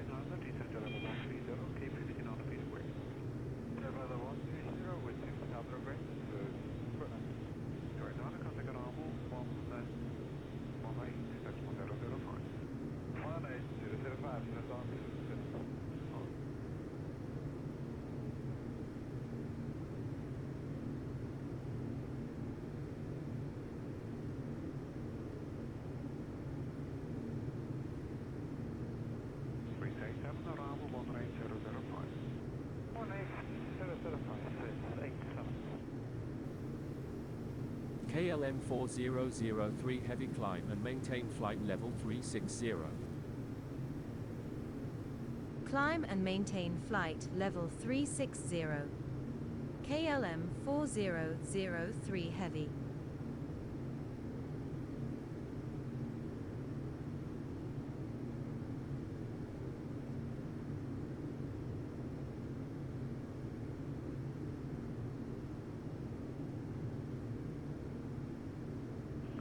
2900, descend to level 130, keep 15 on the feet away. Level 130 with 6 outer grade, correct on the contact on Albo 18, that's 1005. 18005, that's on to KLM 4003 heavy climb and maintain flight level 360. Climb and maintain flight level 360. KLM 4003 heavy.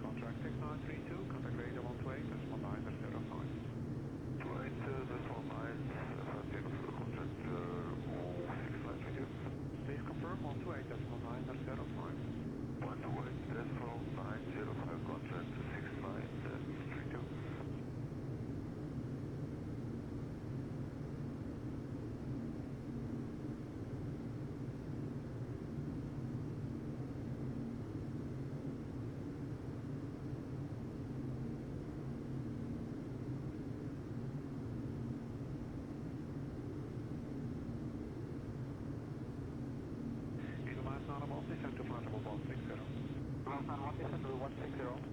Contract 6932, contact radar 128, that's 1905. 282, that's 19, for contract 6932. Please confirm 128, that's 1905. 128, that's 1905, contract 6932. Descend to flight level 160. Ground 1 descend to 160.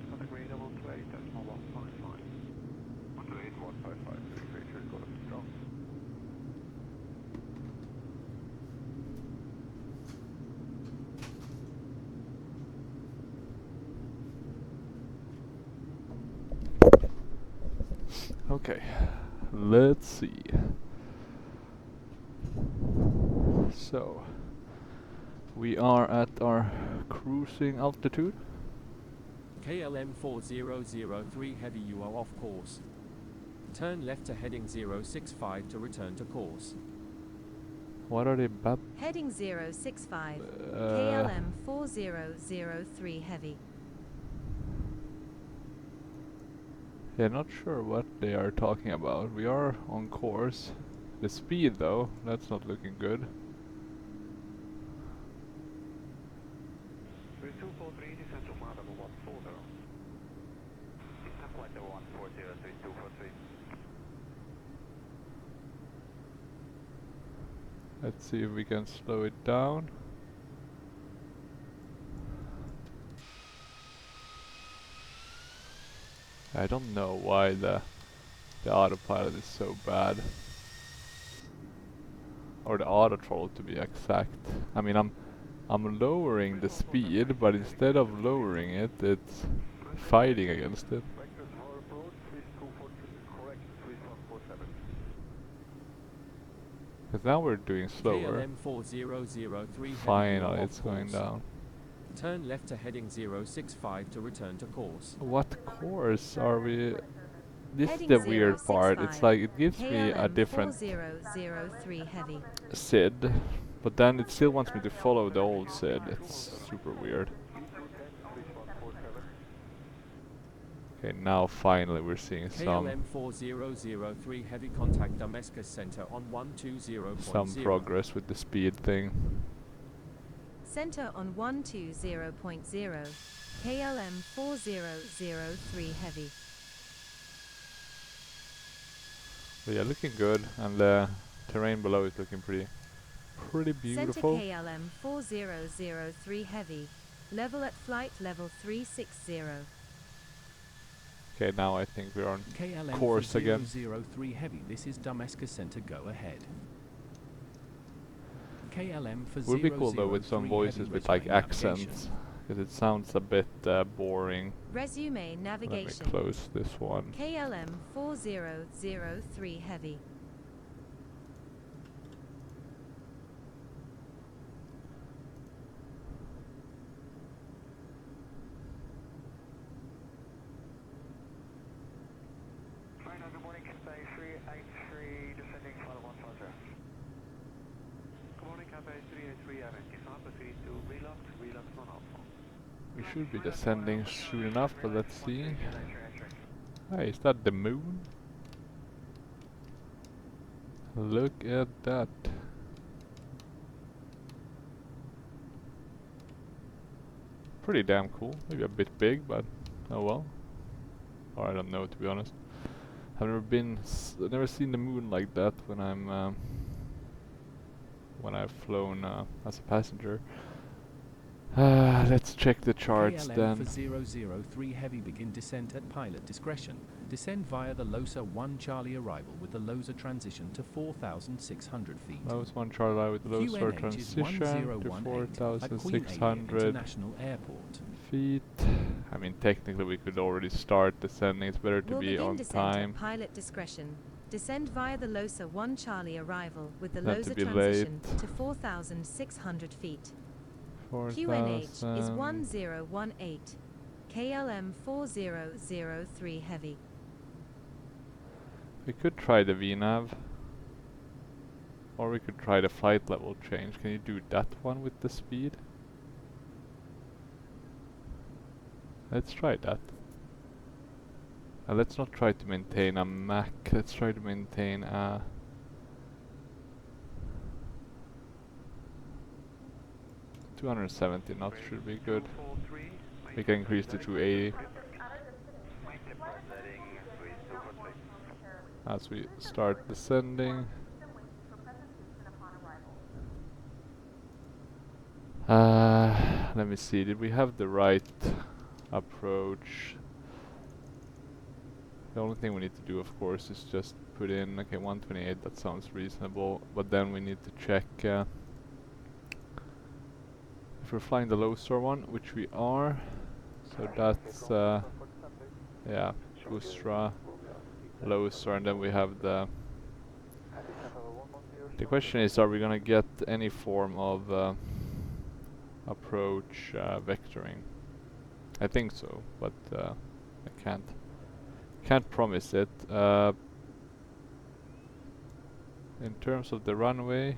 Contact radar 128, that's 155. 128, 155, signature code of strong. Okay, let's see. So, we are at our cruising altitude. KLM 4003 heavy, you are off course. Turn left to heading 065 to return to course. What are they Heading 065. KLM 4003 heavy. Yeah, not sure what they are talking about. We are on course. The speed though, that's not looking good. 3243, descend to flight level 140. Descend flight level 140, 3243. Let's see if we can slow it down. I don't know why the autopilot is so bad. Or the auto throttle to be exact. I mean, I'm lowering the speed, but instead of lowering it, it's fighting against it. Vectors for approach, 3243, correct, 3147. Because now we're doing slower. KLM 4003 heavy, Finally, you are it's off going course. down. Turn left to heading 065 to return to course. What course are we? This is Heading the weird part. 065. It's like it gives me a KLM different 4003 heavy. SID, but then it still wants me to follow the old SID. It's super weird. Okay, now finally we're seeing KLM 4003 heavy, contact Damascus Center on 120.0. some progress with the speed thing. Center on 120.0. KLM 4003 heavy. But yeah, looking good, and the terrain below is looking pretty beautiful. Center KLM 4003 heavy. Level at flight level 360. Okay, now I think we're on KLM course for again. 003 Heavy, this is Damascus Center, go ahead. KLM for Would be cool though with 003 some voices Heavy, with like resume navigation. accents, because it sounds a bit boring. Resume Let me navigation. close this one. KLM 4003 Heavy. Flight good morning, Cathay 383, descending final 150. Good morning, Cathay 383, identify, proceed to relock on alpha. We should be descending soon enough, but let's see. Hey, is that the moon? Look at that. Pretty damn cool. Maybe a bit big, but oh well. Or I don't know, to be honest. I've never seen the moon like that when I've flown as a passenger. Let's check the charts KLM then. for 003 Heavy, begin descent at pilot discretion. Descend via the LOSA 1 Charlie arrival with the LOSA transition to 4,600 feet. Lowe's 1 Charlie with the Lowe's transition to 4,600 International Airport. feet. I mean, technically we could already start descending. It's better to Will be begin on descent time. at pilot discretion. Descend via the LOSA 1 Charlie arrival with the Not to LOSA be transition late. to 4,600 feet. 4,000. QNH is 1018. KLM 4003 Heavy. We could try the VNAV. Or we could try the flight level change. Can you do that one with the speed? Let's try that. Let's not try to maintain a Mach. Let's try to maintain a... ...270 knots should be good. We can increase to 280 as we start descending. Let me see, did we have the right approach? The only thing we need to do, of course, is just put in, okay, 128, that sounds reasonable, but then we need to check if we're flying the low star one, which we are, so that's, yeah, Busra, low star, and then we have the question is, are we gonna get any form of approach vectoring? I think so, but I can't promise it. In terms of the runway,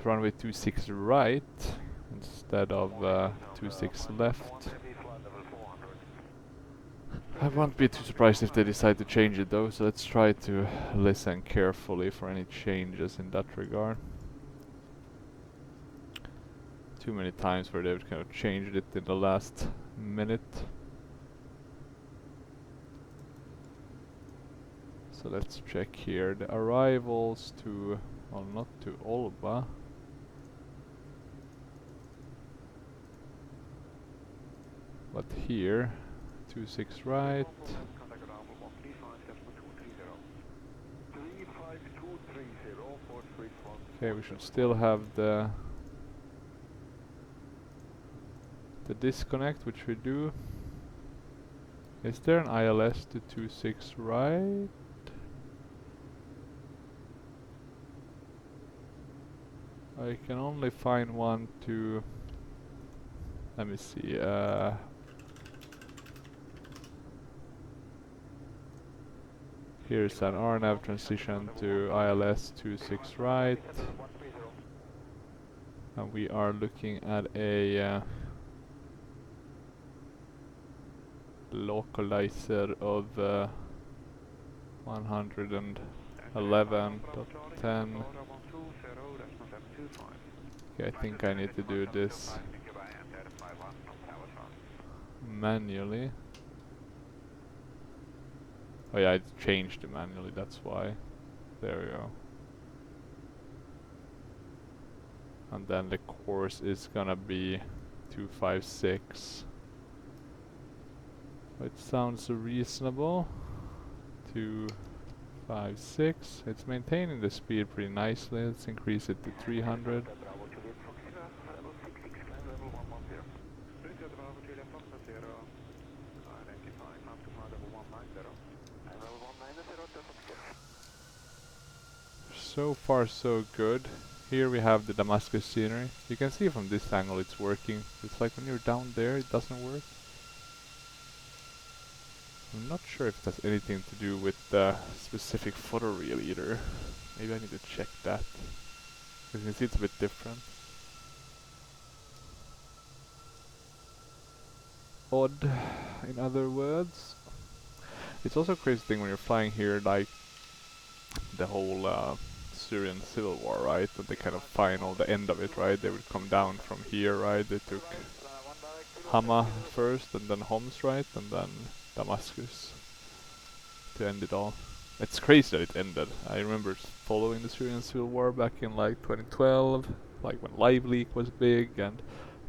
runway 26 right instead of 26 left. I won't be too surprised if they decide to change it though, so let's try to listen carefully for any changes in that regard. Too many times where they've kind of changed it in the last minute. So let's check here the arrivals to, well, not to OLBA. But here, 26 right. Okay, we should still have the disconnect, which we do. Is there an ILS to 26 right? I can only find one to, let me see, here's an RNAV transition to ILS 26 right, and we are looking at a localizer of 111.10. Okay, I think I need to do this manually. Oh yeah, I changed it manually, that's why. There we go. And then the course is gonna be 256. It sounds reasonable. 256. It's maintaining the speed pretty nicely. Let's increase it to 300. So far so good. Here we have the Damascus scenery. You can see from this angle it's working. It's like when you're down there it doesn't work. I'm not sure if it has anything to do with the specific photo reel either. Maybe I need to check that. Because you can see it's a bit different. Odd, in other words. It's also a crazy thing when you're flying here, like the whole Syrian civil war, right? That they kind of final the end of it, right? They would come down from here, right? They took Hama first, and then Homs, right? And then Damascus to end it all. It's crazy that it ended. I remember following the Syrian civil war back in like 2012, like when Live Leak was big, and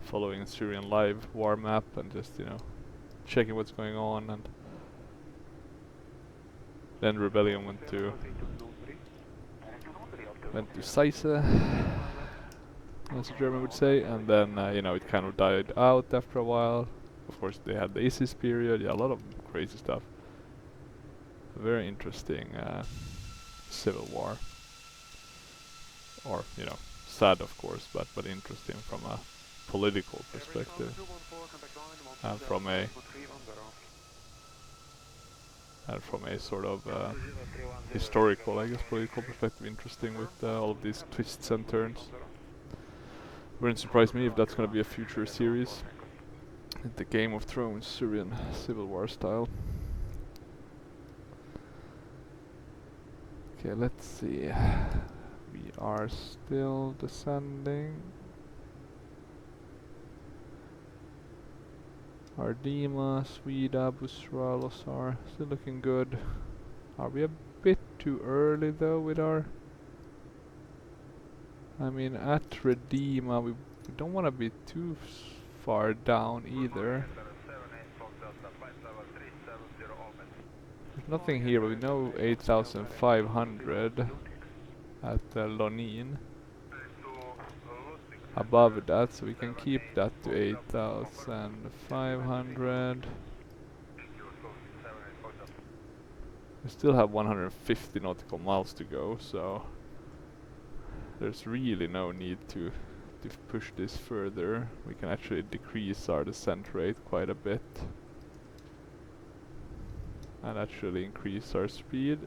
following Syrian live war map and just, you know, checking what's going on. And then rebellion went to Seise, as a German would say, and then you know, it kind of died out after a while. Of course they had the ISIS period, yeah, a lot of crazy stuff. Very interesting civil war, or you know, sad of course, but interesting from a political perspective, and from a sort of historical, I guess, political perspective, interesting with all of these twists and turns. Wouldn't surprise me if that's gonna be a future series, the Game of Thrones Syrian civil war style. Okay, let's see. We are still descending. Ardima, Sweda, Busra, Losar, still looking good. Are we a bit too early though with our... I mean, at Redima we don't want to be too far down either. There's nothing here, but we know 8,500 at Lonin. Above that, so we can keep that to 8,500. We still have 150 nautical miles to go, so there's really no need to push this further. We can actually decrease our descent rate quite a bit and actually increase our speed.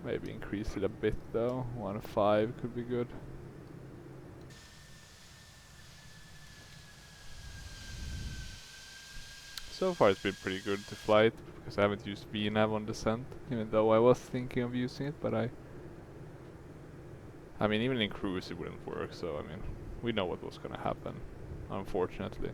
Maybe increase it a bit though. 1.5 could be good. So far it's been pretty good to fly it, because I haven't used VNav on descent, even though I was thinking of using it, but I mean, even in cruise it wouldn't work, so I mean, we know what was gonna happen, unfortunately.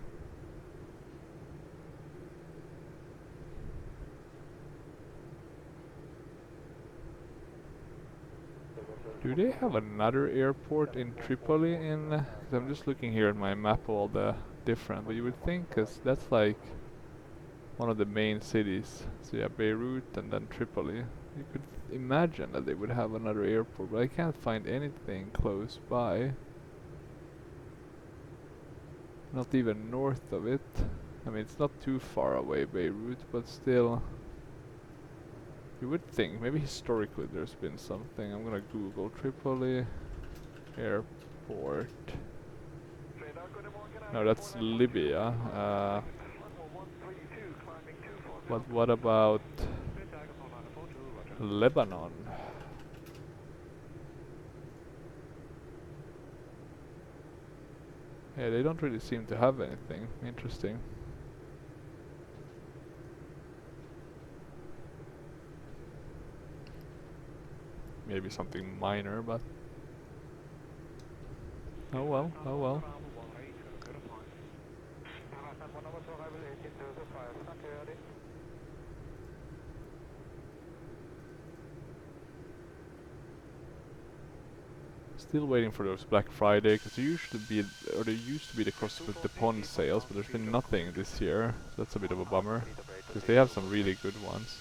Do they have another airport in Tripoli in... 'cause I'm just looking here at my map of all the different, but you would think, 'cause that's like one of the main cities. So yeah, Beirut and then Tripoli. You could imagine that they would have another airport, but I can't find anything close by. Not even north of it. I mean, it's not too far away, Beirut, but still... You would think, maybe historically there's been something. I'm gonna Google Tripoli airport. No, that's Libya. But what about Lebanon? Yeah, they don't really seem to have anything. Interesting. Maybe something minor, but oh well, oh well. Still waiting for those Black Friday, because there used to be, or there used to be the CrossFit the Pond sales, but there's been nothing this year. So that's a bit of a bummer, because they have some really good ones.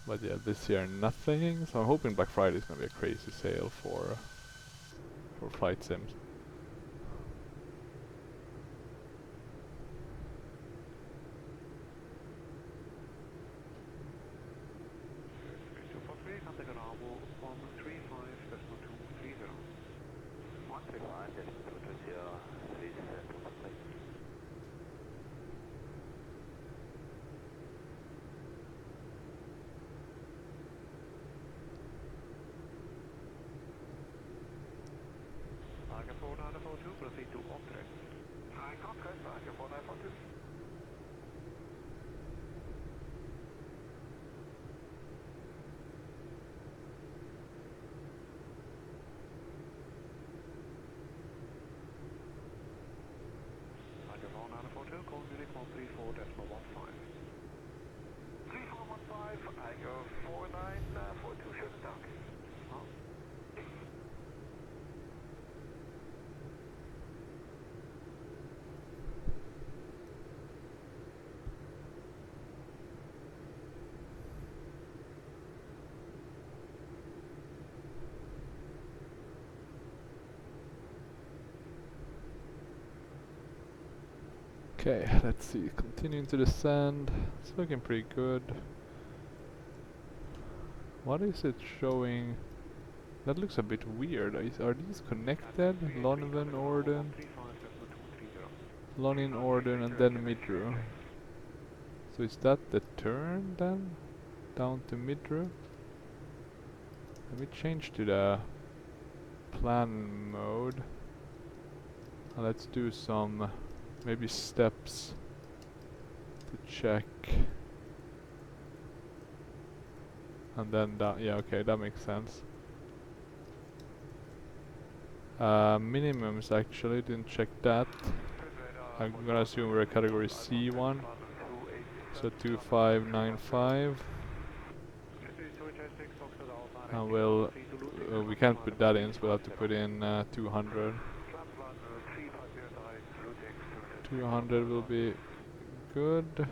But yeah, this year nothing. So I'm hoping Black Friday is gonna be a crazy sale for flight sims. Proceed to optrek. High contact, Tiger 4942. Tiger 4942, call Munich 134.15. 3415, Tiger 4942, shut it down. Oh. Okay, let's see. Continuing to descend. It's looking pretty good. What is it showing? That looks a bit weird. Are these connected? Lonin, Orden, Lonin, Orden, and then Midru. So is that the turn then? Down to Midru? Let me change to the plan mode. Let's do some maybe steps to check. And then that, yeah, okay, that makes sense. Minimums actually, didn't check that. I'm gonna assume we're a category C1. So 2595. And we'll, we can't put that in, so we'll have to put in 200. 200 will be good.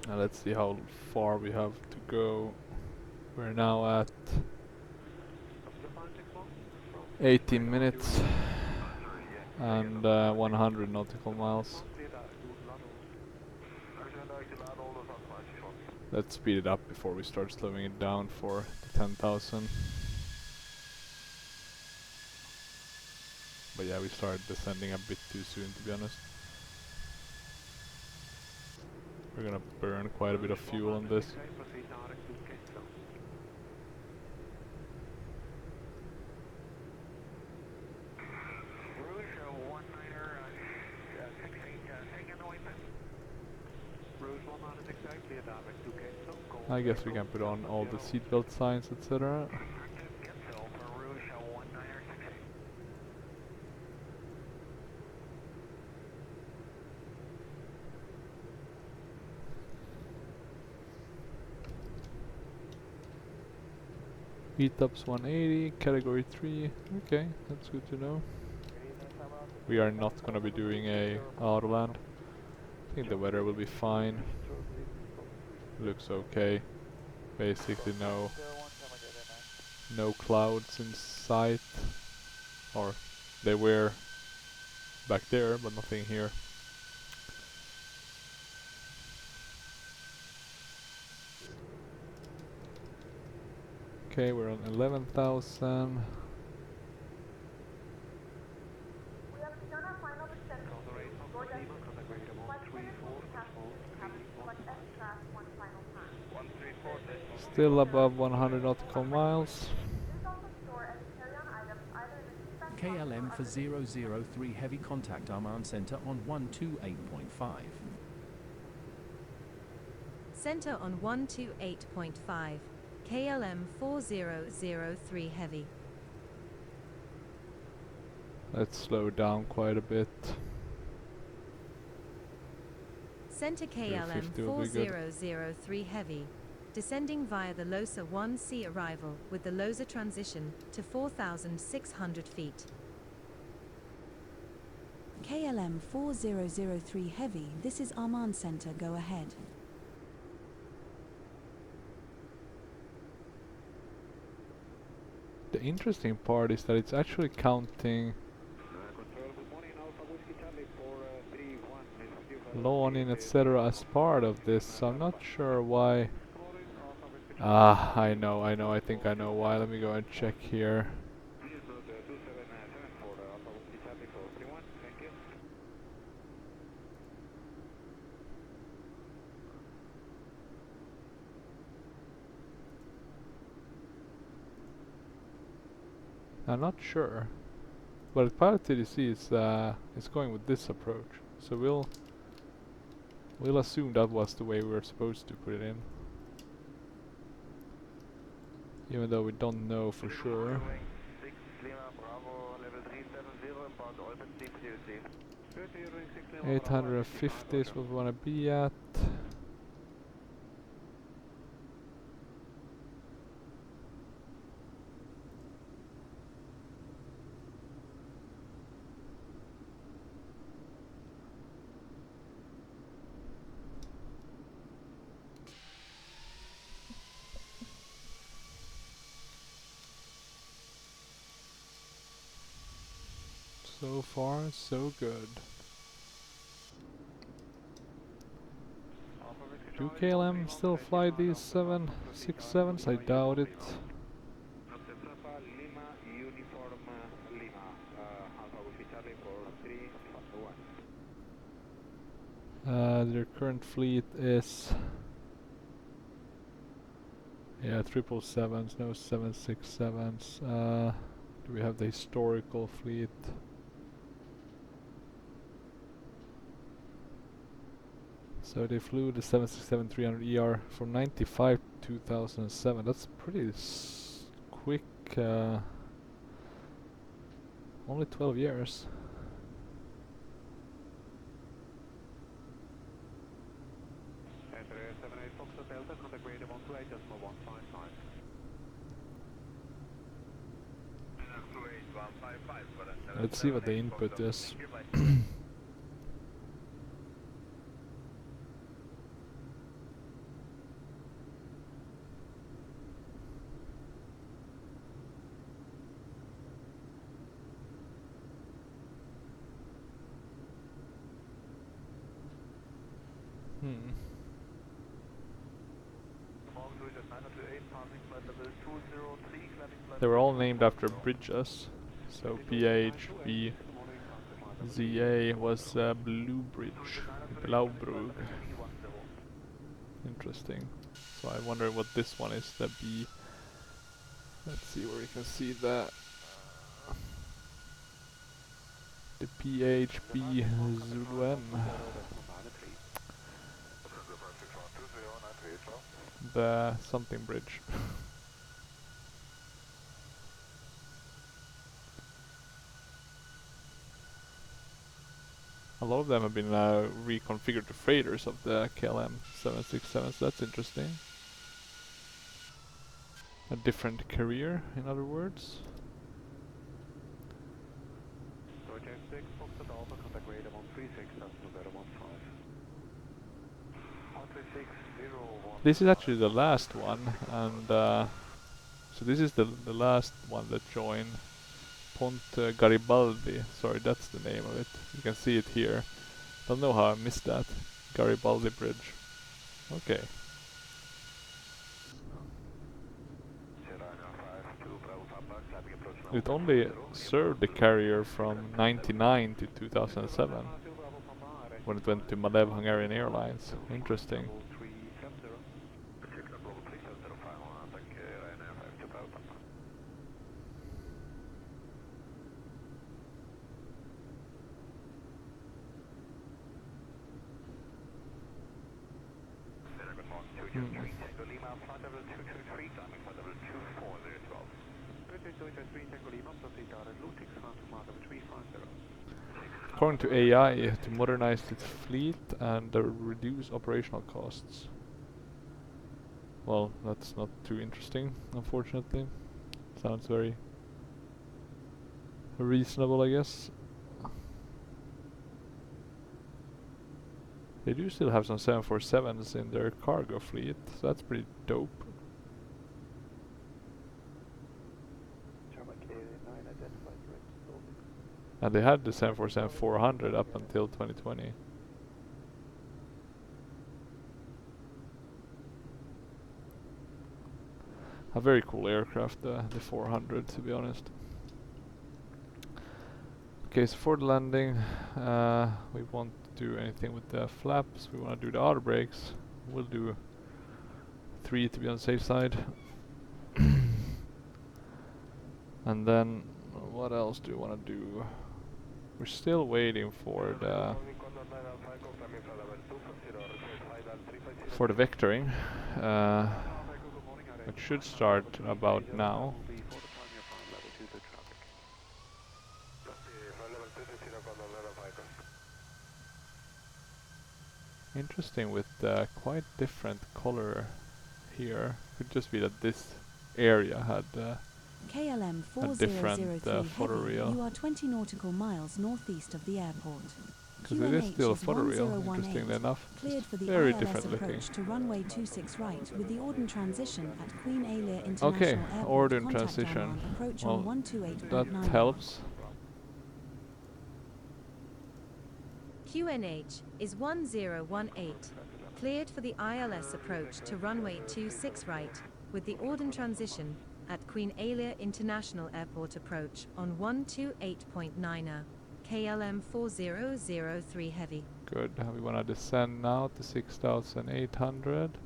Now let's see how far we have to go. We're now at 18 minutes and 100 nautical miles. Let's speed it up before we start slowing it down for the 10,000. But yeah, we started descending a bit too soon, to be honest. We're gonna burn quite a bit of fuel on this. I guess we can put on all the seatbelt signs, etc. ETOPS 180, category 3. Okay, that's good to know. We are not gonna be doing a autoland. I think the weather will be fine. Looks okay. Basically no clouds in sight. Or they were back there, but nothing here. Okay, we're on 11,000. We have begun our final descent. Your destination. Flight attendants will be passing the cabin. Select S-Class one final time. Still above 100 nautical miles. Please also store any carry-on items either in the seatback pocket KLM or for under 003 heavy contact Armand Center on 128.5. Center on 128.5. KLM 4003 Heavy. Let's slow down quite a bit. Center KLM 50 will be good. 4003 Heavy. Descending via the LOSA 1C arrival with the LOSA transition to 4,600 feet. KLM 4003 Heavy, this is Arman Center, go ahead. The interesting part is that it's actually counting loaning, etc. as part of this, so I'm not sure why. Ah, I know, I think I know why. Let me go and check here. I'm not sure, but Pilot TDC is going with this approach, so we'll assume that was the way we were supposed to put it in, even though we don't know for sure. 850 is what we want to be at. So far, so good. Do KLM still fly these 767s? I doubt it. Their current fleet is 777s, no 767s. Do we have the historical fleet? So they flew the 767-300ER from 95 to 2007. That's pretty quick. Only 12 years. Let's see what the input is. They were all named after bridges. So PH, ZA was Blue Bridge, Blaubrug. Interesting. So I wonder what this one is, the B. Let's see where we can see that. The PHB Zulu M. The something bridge. A lot of them have been reconfigured to freighters of the KLM 767, so that's interesting. A different career, in other words. This is actually the last one, and so this is the last one that joined Ponte Garibaldi. Sorry, that's the name of it. You can see it here. Don't know how I missed that. Garibaldi Bridge. Okay. It only served the carrier from 99 to 2007, when it went to Malev Hungarian Airlines. Interesting. just 3 Tango Lima, flight level 223, climbing flight level 24012. British Deutsche 3 Tango Lima, proceed direct route 6 to Mile level 350. According to AI, to modernize its fleet and reduce operational costs. Well, that's not too interesting, unfortunately. Sounds very reasonable, I guess. They do still have some 747s in their cargo fleet, so that's pretty dope. And they had the 747-400 up until 2020. A very cool aircraft, the 400, to be honest. Okay, so for the landing, we won't do anything with the flaps. We want to do the auto brakes. We'll do 3 to be on the safe side. And then, what else do we want to do? We're still waiting for the vectoring, which should start about now. Interesting with quite different color here. Could just be that this area had KLM a different 4003 Heavy, photoreal. you are 20 nautical miles northeast of the airport. Because it is still a QNH photoreal, 1018, interestingly enough. cleared for the Very ILS different looking. approach to runway 26 right with the Orden transition at Queen Alia International Okay, Airport. Orden Contact transition. Oman, approach Well, on 128.9. that helps. QNH is 1018, cleared for the ILS approach to runway 26 right, with the Orden transition at Queen Alia International Airport approach on 128.9er, KLM 4003 Heavy. Good, we want to descend now to 6,800.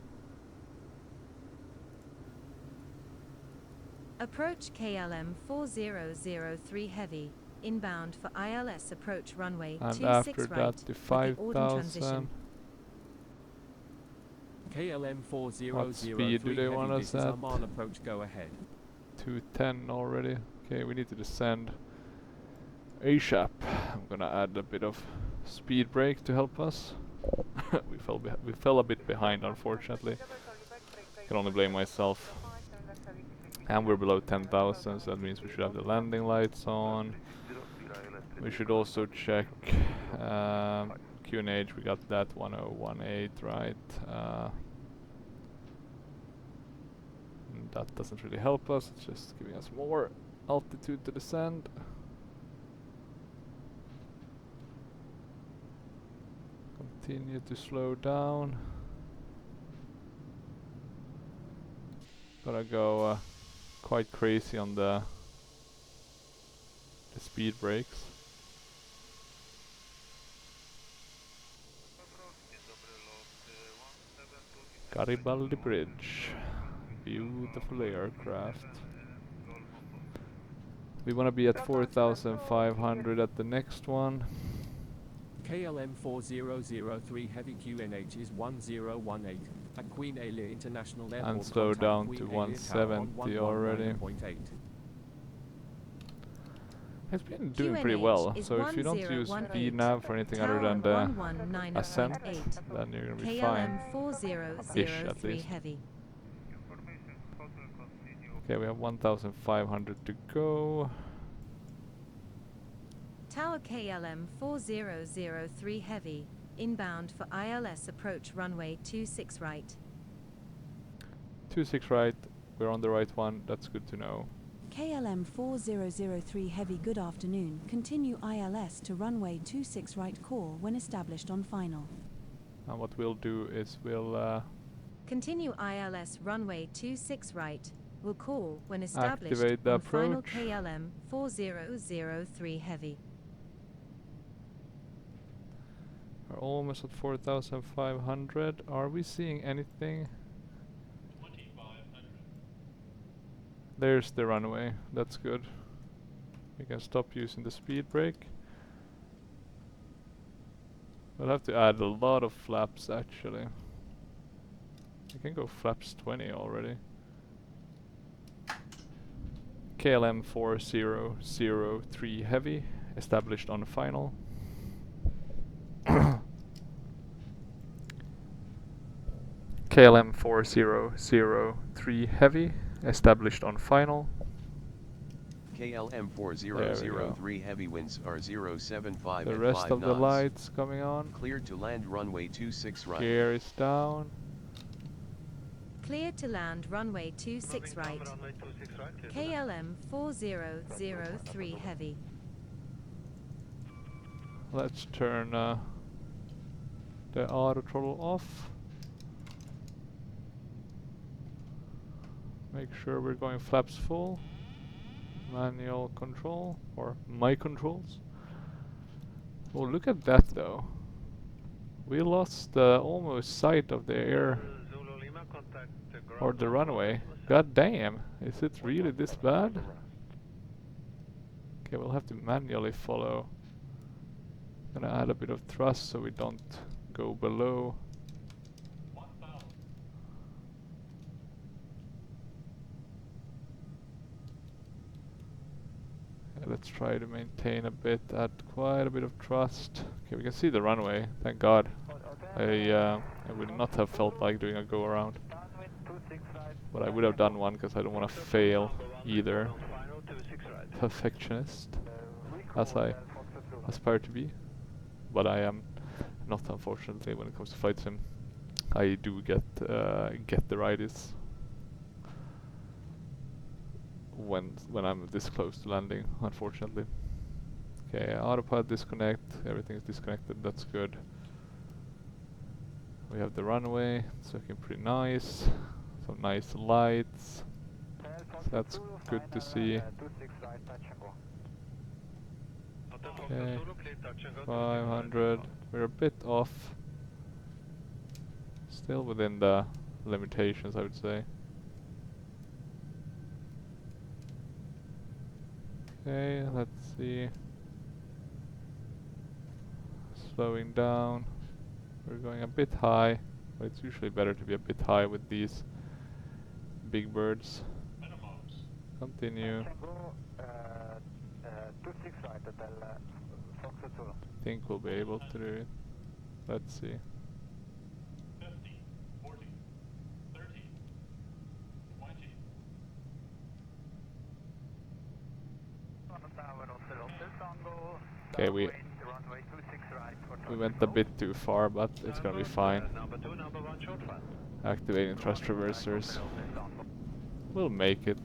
Approach KLM 4003 Heavy, inbound for ILS approach runway And 26 after right, that to with the Orden 5,000. transition. KLM What 4003 speed do they Heavy, want this us is at? Oman approach, go ahead. 210 already. Okay, we need to descend ASAP. I'm gonna add a bit of speed brake to help us. we fell a bit behind, unfortunately. Can only blame myself. And we're below 10,000, so that means we should have the landing lights on. We should also check QNH. We got that 1018, right? That doesn't really help us. It's just giving us more altitude to descend. Continue to slow down. Gotta go quite crazy on the speed brakes. Garibaldi Bridge. Beautiful aircraft. We want to be at 4,500 at the next one. KLM 4003 Heavy QNH is 1018 at Queen Alia International Airport. And slow Contact down Queen to Alia Tower on 170 already. 119.8. It's been doing pretty well, so if you don't use speed nav for anything other than the ascent, then you're gonna be fine. KLM 4003 least. Heavy. Okay, we have 1,500 to go. Tower KLM 4003 Heavy, inbound for ILS approach runway 26 right. 26 right, we're on the right one, that's good to know. KLM 4003 Heavy, good afternoon. Continue ILS to runway 26 right call when established on final. And what we'll do is we'll Continue ILS runway 26 right. Will call when established activate the on final approach. KLM 4003 Heavy. We're almost at 4,500. Are we seeing anything? 2,500. There's the runway, that's good. We can stop using the speed brake. We'll have to add a lot of flaps actually. can go flaps 20 already. KLM 4003 heavy, established on final. KLM 4003 heavy, established on final. KLM 4003 heavy winds are 075 The at rest 5 of the knots. lights coming on. Cleared to land runway 26 right. Gear is down. Clear to land runway 26 right. KLM 4003 heavy. Let's turn the auto throttle off. Make sure we're going flaps full. Manual control, or my controls. Oh, look at that though. We lost almost sight of the air or the runway. God damn, is it really this bad? Okay, we'll have to manually follow. Gonna add a bit of thrust so we don't go below. Let's try to maintain a bit, add quite a bit of thrust. Okay, we can see the runway, thank God. I would not have felt like doing a go around. But I would have done one because I don't want to fail either. Perfectionist, as I aspire to be. But I am not, unfortunately, when it comes to flight sim. I do get the righties when I'm this close to landing, unfortunately. Okay, autopilot disconnect, everything is disconnected, that's good. We have the runway, it's looking pretty nice. Some nice lights, so that's good to see. Okay, 500, we're a bit off. Still within the limitations, I would say. Okay, let's see. Slowing down. We're going a bit high, but it's usually better to be a bit high with these big birds. Continue. I think we'll be able to do it. Let's see. 50, 40, 30, 20. Okay, we went a bit too far, but it's gonna be fine. Activating thrust reversers. We'll make it.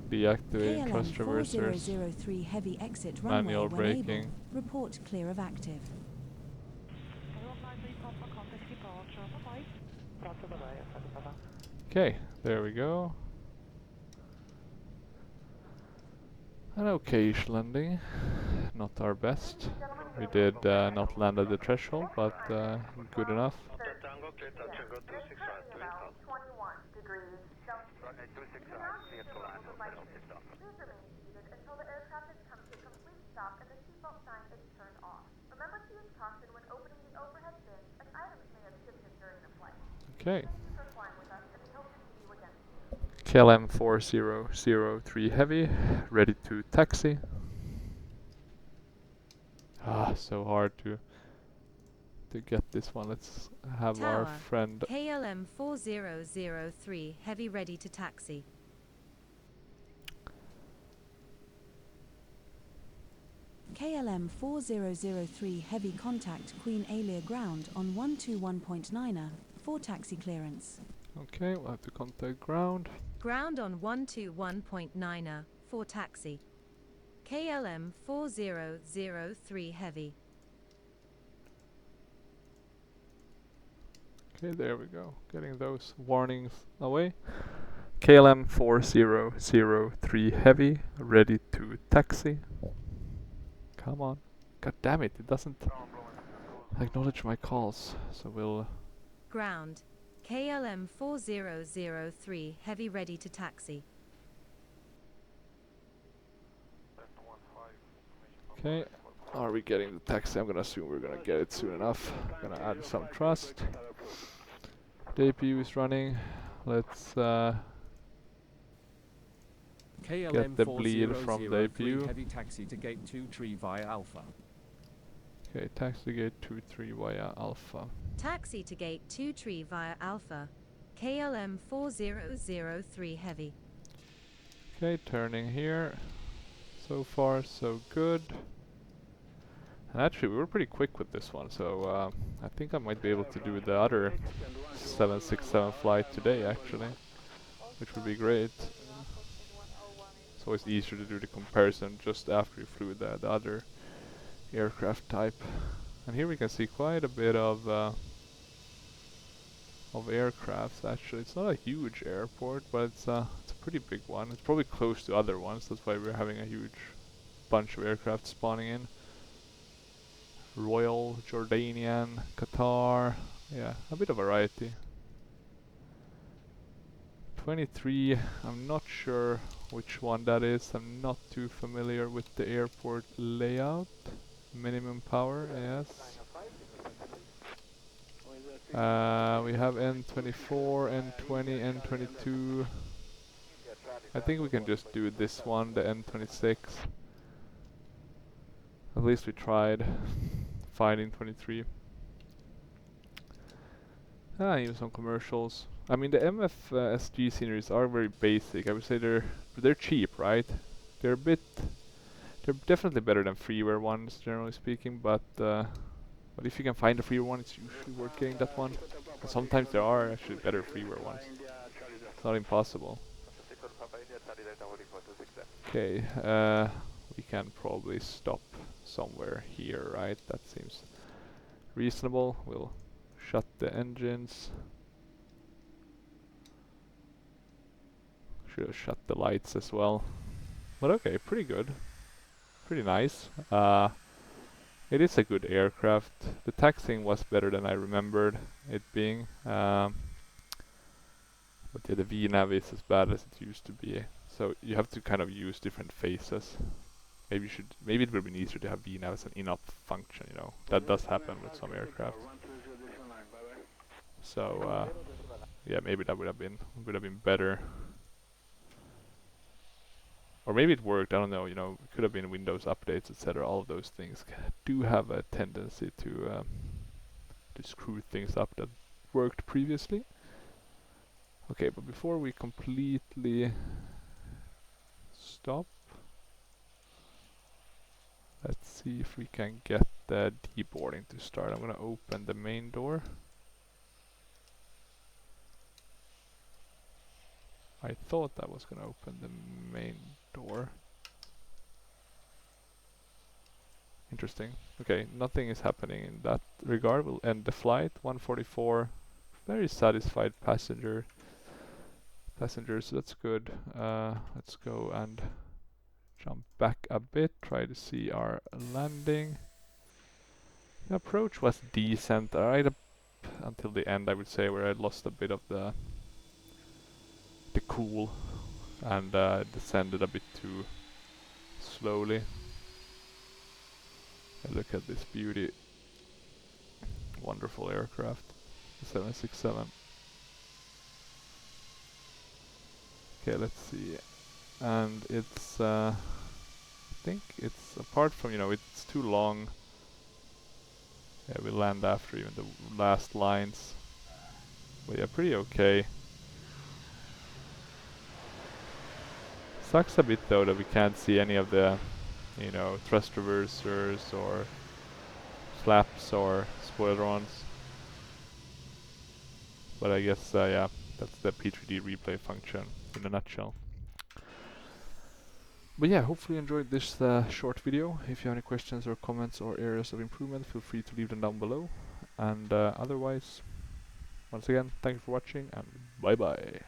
Deactivating thrust KLM reversers. 4003 heavy exit Manual runway when braking. able. Report clear of active. Okay, there we go. An okayish landing. Not our best. We did not land at the threshold, but good enough. Tango, clear touch and go 26 right, 21 degrees Celsius. runway 26 right, clear to land, hotel lift off. Please remain seated until the aircraft has come to a complete stop and the seatbelt sign is turned off. Remember to use caution when opening the overhead bins as items may have shifted during the flight. Okay. Thank you for flying with us and we hope to see you again soon. KLM 4003 heavy, ready to taxi. Ah, so hard to get this one. Let's have our Tower, friend. KLM 4003 heavy ready to taxi. KLM 4003 heavy contact Queen Alia ground on 121.9er for taxi clearance. Okay, we'll have to contact ground. Ground on 121.9er for taxi. KLM 4003 heavy. Okay, there we go. Getting those warnings away. KLM 4003 heavy, ready to taxi. Come on. God damn it, it doesn't acknowledge my calls. So we'll... Ground. KLM 4003 heavy ready to taxi. Okay, Are we getting the taxi? I'm gonna assume we're gonna get it soon enough. Gonna add some trust. The APU is running. Let's KLM get the bleed from the 4003 APU. heavy taxi to gate 23 via Alpha. Okay, taxi gate 23 via Alpha. Taxi to gate 23 via Alpha. KLM 4003 heavy. Okay, turning here. So far, so good. And actually, we were pretty quick with this one, so I think I might be able to do the other 767 flight today, actually, which would be great. It's always easier to do the comparison just after you flew the other aircraft type. And here we can see quite a bit of aircrafts. Actually, it's not a huge airport, but it's a pretty big one. It's probably close to other ones. That's why we're having a huge bunch of aircraft spawning in. Royal, Jordanian, Qatar. Yeah, a bit of variety. 23. I'm not sure which one that is. I'm not too familiar with the airport layout. Minimum power, yes. We have N24, N20, N22. I think we can just do this one, the N26. At least we tried finding 23. Even some commercials. I mean, the MFSG sceneries are very basic. I would say they're cheap, right? They're definitely better than freeware ones, generally speaking. But if you can find a freeware one, it's usually worth getting that one. And sometimes there are actually better freeware ones. It's not impossible. Okay, we can probably stop somewhere here, right? That seems reasonable. We'll shut the engines. Should have shut the lights as well. But okay, pretty good. Pretty nice. It is a good aircraft. The taxiing was better than I remembered it being. But yeah, the VNav is as bad as it used to be. So you have to kind of use different phases. Maybe it would have been easier to have VNav as an in-up function, you know. That does happen with some aircraft. So yeah, maybe that would have been better. Or maybe it worked, I don't know, you know, it could have been Windows updates, etc. All of those things do have a tendency to screw things up that worked previously. Okay, but before we completely stop, let's see if we can get the deboarding to start. I'm gonna open the main door. I thought that was gonna open the main door. Interesting. Okay, nothing is happening in that regard. We'll end the flight. 144. Very satisfied passengers. That's good. Let's go and jump back a bit. Try to see our landing. The approach was decent. Right up until the end, I would say, where I lost a bit of the cool and descended a bit too slowly. And look at this beauty. Wonderful aircraft. The 767. Okay, let's see. And it's I think it's, apart from, you know, it's too long. Yeah, we land after even the last lines. But yeah, pretty okay. Sucks a bit though that we can't see any of the, you know, thrust reversers or flaps or spoilerons. But I guess, yeah, that's the P3D replay function in a nutshell. But yeah, hopefully you enjoyed this short video. If you have any questions or comments or areas of improvement, feel free to leave them down below. And otherwise, once again, thank you for watching and bye bye.